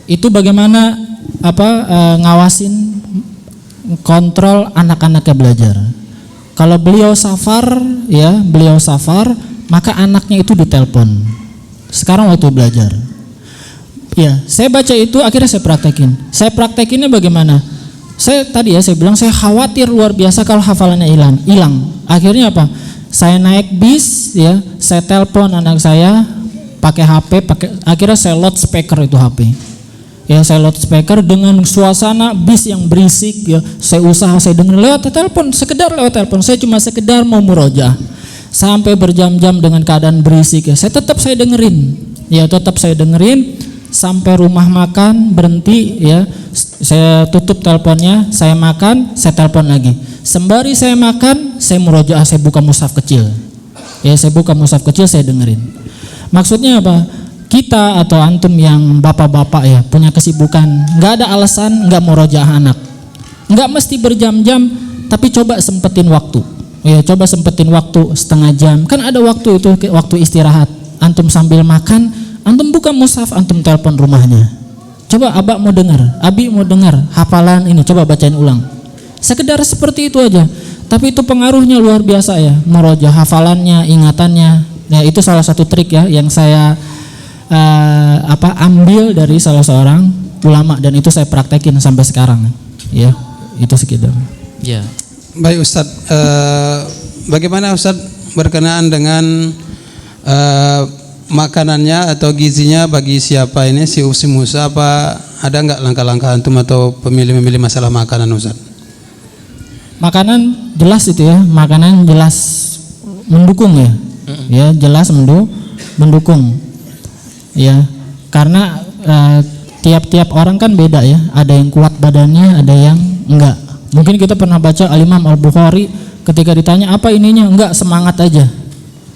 itu bagaimana ngawasin kontrol anak-anaknya belajar. Kalau beliau safar ya, maka anaknya itu ditelepon. Sekarang waktu belajar. Ya, saya baca itu, akhirnya saya praktekin. Saya praktekinnya bagaimana? Saya bilang saya khawatir luar biasa kalau hafalannya hilang. Akhirnya apa? Saya naik bis ya, saya telepon anak saya pakai HP, akhirnya saya loudspeaker itu HP. Ya, saya loudspeaker dengan suasana bis yang berisik ya. Saya dengerin lewat telepon, saya cuma sekedar mau murojaah. Sampai berjam-jam dengan keadaan berisik ya. Saya dengerin. Sampai rumah makan berhenti ya, saya tutup teleponnya, saya makan, saya telepon lagi. Sembari saya makan, saya murojaah, saya buka mushaf kecil. Ya, saya buka mushaf kecil, saya dengerin. Maksudnya apa? Kita atau antum yang bapak-bapak ya, punya kesibukan, nggak ada alasan nggak murojaah anak. Nggak mesti berjam-jam, tapi coba sempetin waktu. Ya, coba sempetin waktu setengah jam. Kan ada waktu itu, waktu istirahat. Antum sambil makan, antum buka mushaf, antum telepon rumahnya. Coba abi mau dengar hafalan ini, coba bacain ulang. Sekedar seperti itu aja. Tapi itu pengaruhnya luar biasa ya, murojaah hafalannya, ingatannya. Ya, itu salah satu trik ya yang saya ambil dari salah seorang ulama, dan itu saya praktekin sampai sekarang. Ya, itu sekitar. Ya. Baik Ustadz, bagaimana Ustadz berkenaan dengan makanannya atau gizinya bagi siapa ini, si Musa, apa ada nggak langkah-langkah antum atau memilih masalah makanan Ustadz? Makanan jelas itu ya, makanan jelas mendukung ya, ya jelas mendukung, ya karena tiap-tiap orang kan beda ya, ada yang kuat badannya, ada yang enggak. Mungkin kita pernah baca Al-Imam Al-Bukhari ketika ditanya apa ininya, enggak, semangat aja,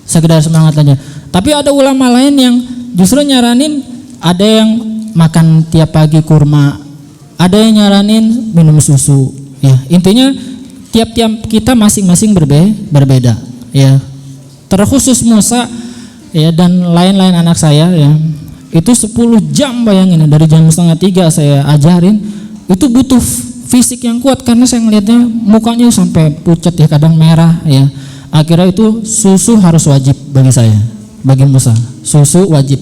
sekedar semangat aja. Tapi ada ulama lain yang justru nyaranin, ada yang makan tiap pagi kurma, ada yang nyaranin minum susu. Ya, intinya tiap-tiap kita masing-masing berbeda. Ya, terkhusus Musa ya dan lain-lain anak saya ya, itu 10 jam bayangin, dari jam 2:30 saya ajarin, itu butuh fisik yang kuat karena saya ngelihatnya mukanya sampai pucat ya, kadang merah ya. Akhirnya itu susu harus wajib bagi saya, bagi Musa. Susu wajib.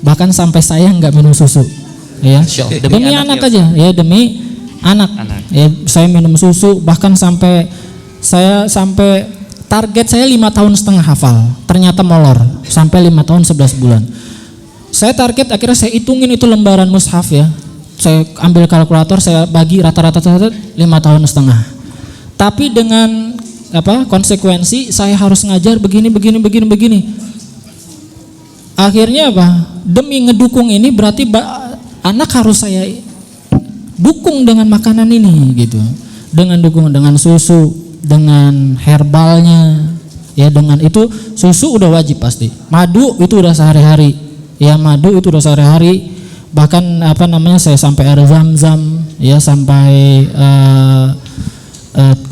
Bahkan sampai saya nggak minum susu. Ya. Demi anak aja ya, demi anak. Ya, saya minum susu bahkan sampai target saya 5,5 tahun hafal. Ternyata molor sampai 5 tahun 11 bulan. Saya target akhirnya saya hitungin itu lembaran mushaf ya. Saya ambil kalkulator, saya bagi rata-rata 5,5 tahun. Tapi dengan konsekuensi saya harus ngajar begini. Akhirnya demi ngedukung ini berarti anak harus saya dukung dengan makanan ini gitu. Dengan dukungan dengan susu, dengan herbalnya ya, dengan itu susu udah wajib pasti. Madu itu udah sehari-hari. Ya, madu itu udah sehari-hari. Bahkan saya sampai air zam-zam ya, sampai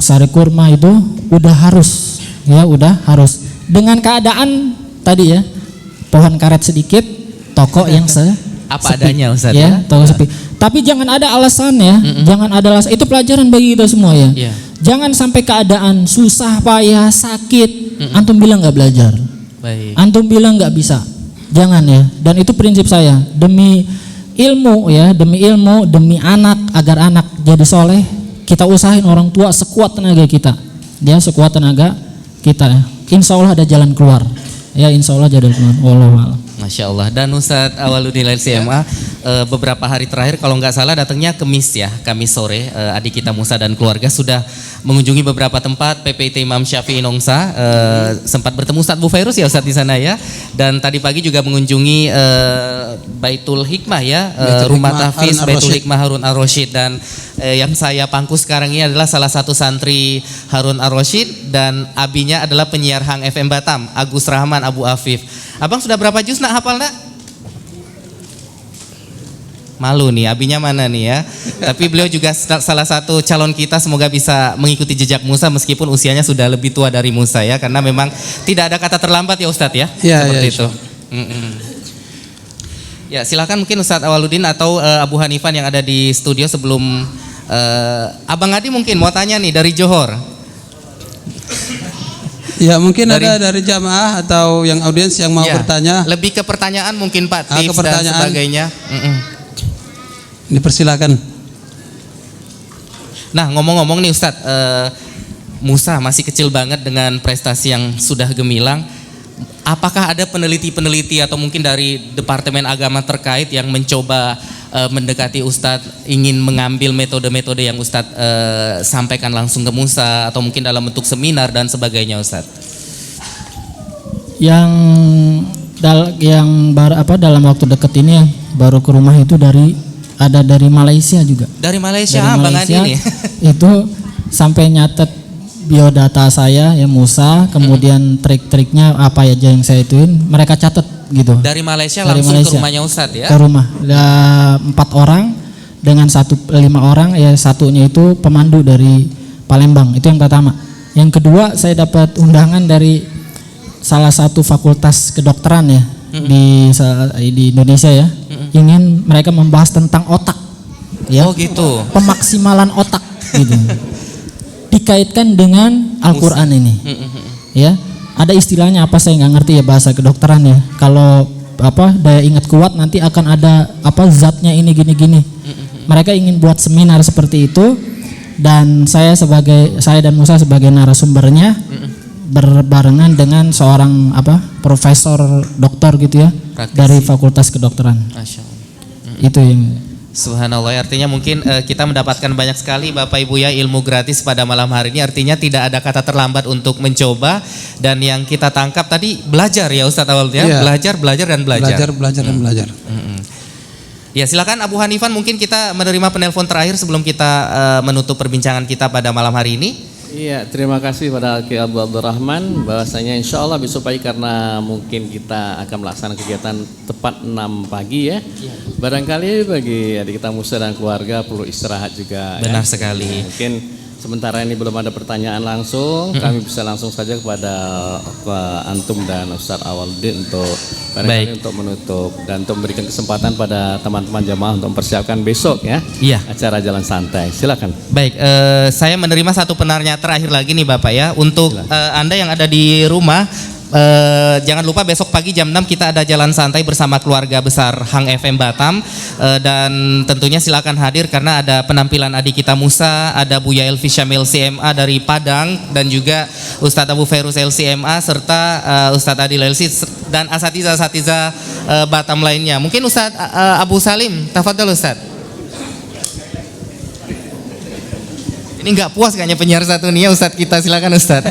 sari kurma itu udah harus ya, udah harus. Dengan keadaan tadi ya, pohon karet sedikit, toko yang apa adanya Ustaz ya, toko sepi. Tapi jangan ada alasan ya, jangan ada alasan. Itu pelajaran bagi kita semua ya. Jangan sampai keadaan susah, payah, sakit, antum bilang nggak belajar. Baik. Antum bilang nggak bisa. Jangan ya. Dan itu prinsip saya, demi ilmu ya, demi anak, agar anak jadi soleh, kita usahain orang tua sekuat tenaga kita. Ya, sekuat tenaga kita. Insya Allah ada jalan keluar. Ya, insya Allah jalan keluar. Wallahualam. Masya Allah. Dan Ustadz Awaludin LCMA beberapa hari terakhir kalau nggak salah datangnya Kamis sore, adik kita Musa dan keluarga sudah mengunjungi beberapa tempat PPT Imam Syafi'i Nongsa, sempat bertemu Ustadz Bufairus ya Ustadz di sana ya, dan tadi pagi juga mengunjungi Baitul Hikmah ya, Rumah Tahfiz Baitul Hikmah Harun Ar-Rasyid, dan yang saya pangku sekarang ini adalah salah satu santri Harun Ar-Rasyid dan abinya adalah penyiar Hang FM Batam, Agus Rahman Abu Afif. Abang sudah berapa juz nak hafal nak? Malu nih, abinya mana nih ya. Tapi beliau juga salah satu calon kita, semoga bisa mengikuti jejak Musa meskipun usianya sudah lebih tua dari Musa ya. Karena memang tidak ada kata terlambat ya Ustadz ya, seperti itu. Ya silakan mungkin Ustadz Awaludin atau Abu Hanifan yang ada di studio sebelum Abang Adi mungkin mau tanya nih dari Johor. Ya mungkin ada dari jamaah atau yang audiens yang mau bertanya. Lebih ke pertanyaan mungkin Pak, tips dan sebagainya. Dipersilakan. Nah ngomong-ngomong nih Ustadz, Musa masih kecil banget dengan prestasi yang sudah gemilang. Apakah ada peneliti-peneliti atau mungkin dari Departemen Agama terkait yang mencoba mendekati Ustadz, ingin mengambil metode-metode yang Ustadz sampaikan langsung ke Musa atau mungkin dalam bentuk seminar dan sebagainya Ustadz? Yang dalam waktu dekat ini yang baru ke rumah itu dari Malaysia juga. Dari Malaysia, dari Bang Adi nih. Itu sampai nyatet biodata saya ya Musa, kemudian trik-triknya apa aja yang saya ituin, mereka catat gitu. Dari Malaysia langsung ke rumahnya Ustadz ya? Ke rumah, ada 4 orang dengan 5 orang ya, satunya itu pemandu dari Palembang, itu yang pertama. Yang kedua saya dapat undangan dari salah satu fakultas kedokteran ya di Indonesia ya, ingin mereka membahas tentang otak ya. Oh gitu. Pemaksimalan otak gitu. Dikaitkan dengan Al-Quran ini ya, ada istilahnya apa saya nggak ngerti ya bahasa kedokteran ya, kalau daya ingat kuat nanti akan ada zatnya ini gini-gini. Mereka ingin buat seminar seperti itu, dan saya dan Musa sebagai narasumbernya berbarengan dengan seorang profesor doktor gitu ya, praktisi dari Fakultas Kedokteran. Masya Allah. Itu yang Subhanallah, artinya mungkin kita mendapatkan banyak sekali Bapak Ibu ya ilmu gratis pada malam hari ini. Artinya tidak ada kata terlambat untuk mencoba, dan yang kita tangkap tadi belajar ya Ustadz Awal ya, belajar dan belajar. Ya silakan Abu Hanifan, mungkin kita menerima penelpon terakhir sebelum kita menutup perbincangan kita pada malam hari ini. Iya, terima kasih pada Ki Abu Abdurrahman, bahwasanya insya Allah besok pagi karena mungkin kita akan melaksanakan kegiatan tepat 6 pagi ya. Barangkali bagi adik kita Musa dan keluarga perlu istirahat juga. Benar sekali. Mungkin Sementara ini belum ada pertanyaan langsung, kami bisa langsung saja kepada Antum dan Ustadz Awaludin untuk untuk menutup dan untuk memberikan kesempatan pada teman-teman jamaah untuk mempersiapkan besok ya. Iya. Acara jalan santai. Silakan. Baik, saya menerima satu penanya terakhir lagi nih Bapak ya. Untuk Anda yang ada di rumah, jangan lupa besok pagi jam 6 kita ada jalan santai bersama keluarga besar Hang FM Batam, dan tentunya silakan hadir karena ada penampilan adik kita Musa, ada Buya Elvi Syamil CMA dari Padang, dan juga Ustadz Abu Ferus LCMA serta Ustadz Adil LC dan asatiza-asatiza Batam lainnya. Mungkin Ustadz Abu Salim, tafadhol Ustadz. Ini nggak puas kayaknya penyiar satu nih ya Ustadz kita, silakan Ustadz.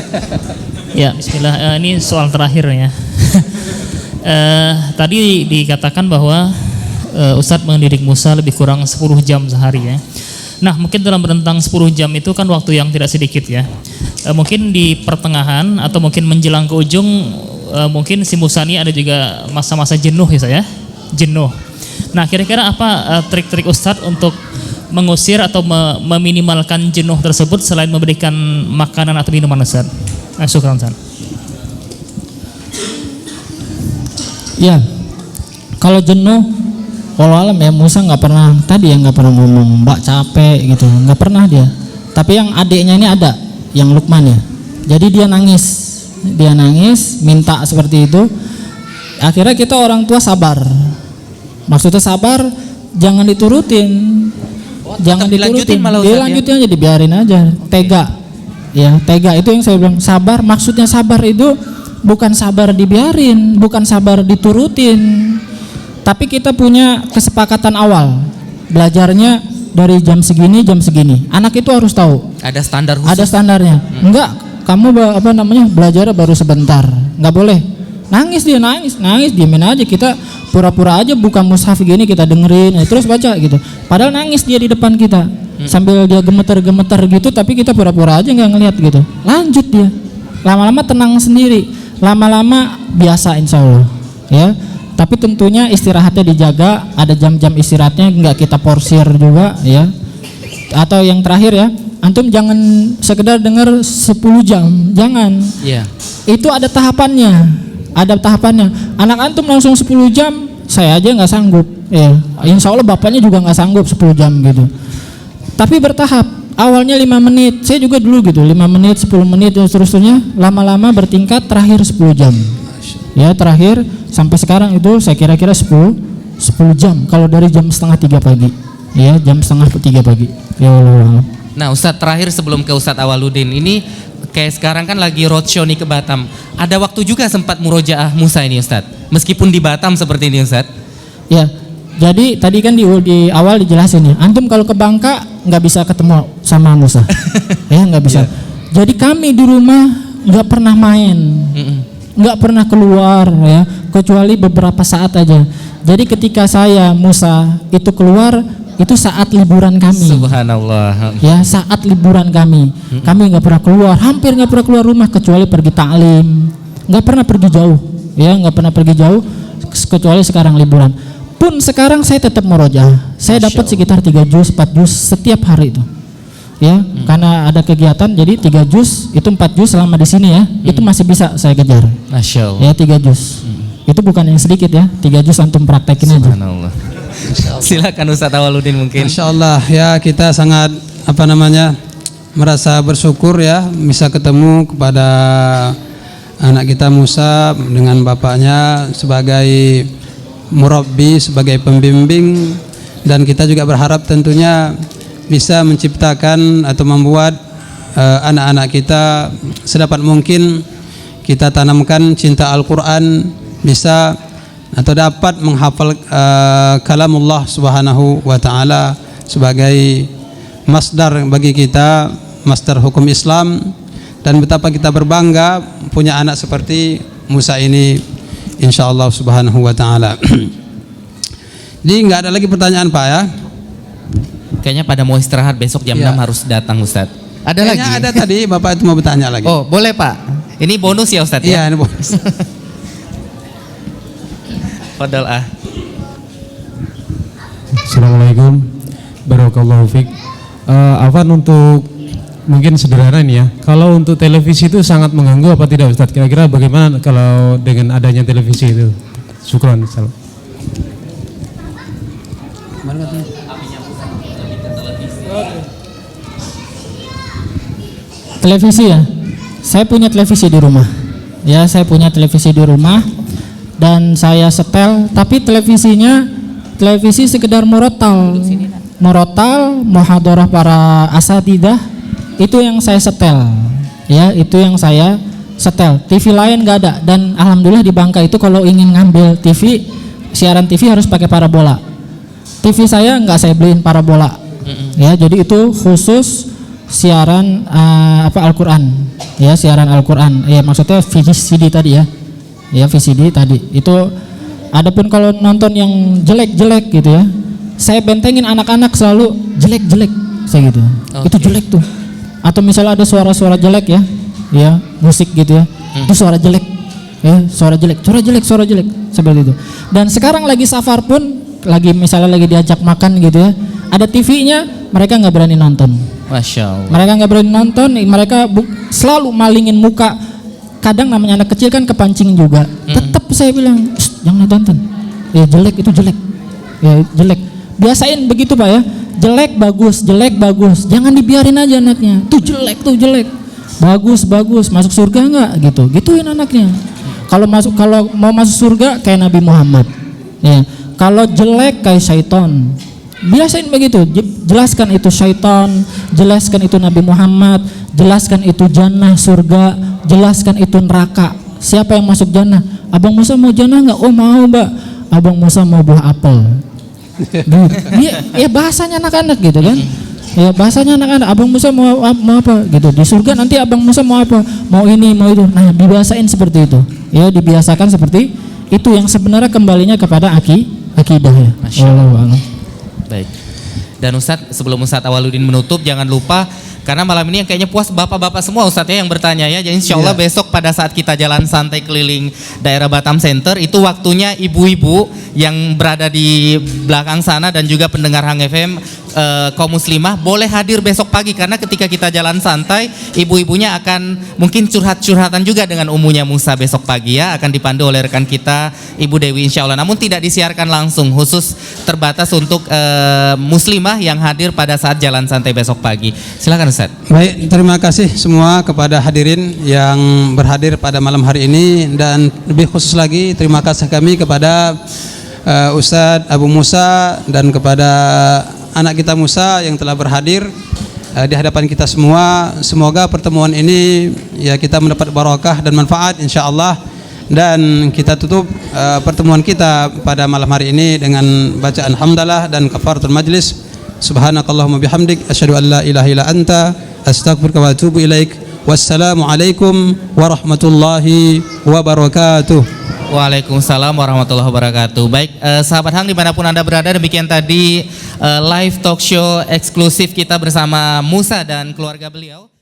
Ya, bismillah. Ini soal terakhir ya. Tadi dikatakan bahwa Ustadz mendidik Musa lebih kurang 10 jam sehari ya. Nah, mungkin dalam rentang 10 jam itu kan waktu yang tidak sedikit ya. Mungkin di pertengahan atau mungkin menjelang ke ujung, mungkin si Musa ini ada juga masa-masa jenuh ya saya. Jenuh. Nah, kira-kira apa trik-trik Ustadz untuk mengusir atau meminimalkan jenuh tersebut selain memberikan makanan atau minuman Ustadz? Syukran Ustaz. Ya, kalau jenuh, walau alam ya Musa nggak pernah ngomong Mbak capek gitu, nggak pernah dia. Tapi yang adiknya ini ada, yang Lukman ya. Jadi dia nangis, minta seperti itu. Akhirnya kita orang tua sabar. Maksudnya sabar, jangan diturutin, jangan diturutin, dilanjutin aja, dibiarin aja, tega. Ya, tega itu yang saya bilang sabar. Maksudnya sabar itu bukan sabar dibiarin, bukan sabar diturutin. Tapi kita punya kesepakatan awal. Belajarnya dari jam segini. Anak itu harus tahu. Ada standar khusus. Ada standarnya. Enggak, kamu belajar baru sebentar. Enggak boleh. Nangis, diemin aja. Kita pura-pura aja buka mushaf gini, kita dengerin, terus baca gitu. Padahal nangis dia di depan kita. Sambil dia gemeter-gemeter gitu, tapi kita pura-pura aja nggak ngelihat gitu. Lanjut dia, lama-lama tenang sendiri, lama-lama biasa insya Allah ya. Tapi tentunya istirahatnya dijaga, ada jam-jam istirahatnya nggak kita porsir juga ya. Atau yang terakhir ya, antum jangan sekedar dengar 10 jam, jangan. Iya. Itu ada tahapannya, Anak antum langsung 10 jam, saya aja nggak sanggup ya. Insya Allah bapaknya juga nggak sanggup 10 jam gitu. Tapi bertahap, awalnya 5 menit, saya juga dulu gitu, 5 menit, 10 menit dan seterusnya, lama-lama bertingkat terakhir 10 jam. Ya, terakhir sampai sekarang itu saya kira-kira 10 jam kalau dari jam 2:30 pagi. Ya, jam 2:30 pagi. Ya Allah. Nah, Ustadz terakhir sebelum ke Ustadz Awaludin, ini kayak sekarang kan lagi roadshow nih ke Batam. Ada waktu juga sempat murojaah Musa ini Ustadz, meskipun di Batam seperti ini Ustadz. Ya. Jadi tadi kan di awal dijelasin ya, antum kalau ke Bangka nggak bisa ketemu sama Musa, ya nggak bisa. Jadi kami di rumah nggak pernah main, nggak pernah keluar ya, kecuali beberapa saat aja. Jadi ketika saya Musa itu keluar, itu saat liburan kami. Subhanallah. Ya, saat liburan kami, kami nggak pernah keluar, hampir nggak pernah keluar rumah kecuali pergi taklim, nggak pernah pergi jauh, ya nggak pernah pergi jauh, kecuali sekarang liburan. Pun sekarang saya tetap murojaah. Saya dapat sekitar 3 juz, 4 juz setiap hari itu. Ya, karena ada kegiatan jadi 3 juz, itu 4 juz selama di sini ya. Itu masih bisa saya kejar. Masya Allah. Ya, 3 juz. Itu bukan yang sedikit ya. 3 juz antum praktekin aja. Subhanallah. Silakan Ustadz Awaludin mungkin. Masya Allah ya, kita sangat merasa bersyukur ya bisa ketemu kepada anak kita Musa dengan bapaknya sebagai murabbi, sebagai pembimbing, dan kita juga berharap tentunya bisa menciptakan atau membuat anak-anak kita sedapat mungkin kita tanamkan cinta Al-Quran, bisa atau dapat menghafal kalamullah subhanahu wa ta'ala sebagai masdar bagi kita, masdar hukum Islam, dan betapa kita berbangga punya anak seperti Musa ini insyaallah subhanahu wa ta'ala. Jadi nggak ada lagi pertanyaan Pak ya? Kayaknya pada mau istirahat, besok jam 6 harus datang Ustadz. Ada kayaknya lagi? Ada tadi Bapak itu mau bertanya lagi. Oh boleh Pak, ini bonus ya Ustadz ya? Iya ini bonus. Fadal Assalamualaikum, barakallahu fiik. Afan untuk mungkin sederhana ini ya. Kalau untuk televisi itu sangat mengganggu apa tidak Ustadz? Kira-kira bagaimana kalau dengan adanya televisi itu? Syukran. Televisi ya, saya punya televisi di rumah. Ya, saya punya televisi di rumah dan saya setel. Tapi televisi sekedar murotal, muhadarah para asatidah itu yang saya setel. Ya, itu yang saya setel. TV lain nggak ada. Dan alhamdulillah di Bangka itu kalau ingin ngambil TV, siaran TV harus pakai parabola. TV saya nggak saya beliin parabola. Ya, jadi itu khusus siaran Al-Quran, ya, siaran Al-Quran, ya, maksudnya VCD tadi ya, VCD tadi itu. Adapun kalau nonton yang jelek-jelek gitu ya, saya bentengin anak-anak selalu jelek-jelek, saya gitu, itu jelek tuh. Atau misalnya ada suara-suara jelek ya, musik gitu ya, itu suara jelek, ya, suara jelek, seperti itu. Dan sekarang lagi safar pun, misalnya lagi diajak makan gitu ya, ada TV-nya, mereka nggak berani nonton. Masya Allah. Mereka nggak berani nonton, mereka selalu malingin muka. Kadang namanya anak kecil kan kepancing juga. Tetap saya bilang, jangan nonton. Ya jelek itu jelek. Ya jelek. Biasain begitu Pak ya. Jelek bagus. Jangan dibiarin aja anaknya. Tuh jelek. Bagus. Masuk surga nggak gitu. Gituin anaknya. Kalau mau masuk surga kayak Nabi Muhammad. Ya. Kalau jelek kayak syaitan. Biasain begitu, jelaskan itu syaitan, jelaskan itu Nabi Muhammad, jelaskan itu jannah surga, jelaskan itu neraka. Siapa yang masuk jannah? Abang Musa mau jannah nggak? Oh mau Mbak. Abang Musa mau buah apel. Ya bahasanya anak-anak gitu kan? Ya bahasanya anak-anak. Abang Musa mau apa? Gitu. Di surga nanti Abang Musa mau apa? Mau ini, mau itu. Nah dibiasain seperti itu. Ya dibiasakan seperti itu yang sebenarnya kembalinya kepada akidah ya. Allah. Baik. Dan Ustadz, sebelum Ustadz Awaludin menutup, jangan lupa karena malam ini yang kayaknya puas bapak-bapak semua Ustadz ya yang bertanya ya. Jadi insya Allah besok pada saat kita jalan santai keliling daerah Batam Center itu waktunya ibu-ibu yang berada di belakang sana dan juga pendengar Hang FM kaum muslimah boleh hadir besok pagi karena ketika kita jalan santai ibu-ibunya akan mungkin curhat-curhatan juga dengan umunya Musa besok pagi ya, akan dipandu oleh rekan kita Ibu Dewi insya Allah. Namun tidak disiarkan langsung, khusus terbatas untuk muslimah yang hadir pada saat jalan santai besok pagi. Silakan Ustaz. Baik, terima kasih semua kepada hadirin yang berhadir pada malam hari ini, dan lebih khusus lagi terima kasih kami kepada Ustadz Abu Musa dan kepada anak kita Musa yang telah berhadir di hadapan kita semua. Semoga pertemuan ini ya kita mendapat barakah dan manfaat insyaallah. Dan kita tutup pertemuan kita pada malam hari ini dengan bacaan hamdalah dan kafaratul majlis. Subhanakallahumma bihamdik asyhadu an la ilaha illa anta astaghfiruka wa atubu ilaik. Wassalamualaikum warahmatullahi wabarakatuh. Waalaikumsalam warahmatullahi wabarakatuh. Baik, sahabat Hang dimanapun Anda berada, demikian tadi live talk show eksklusif kita bersama Musa dan keluarga beliau.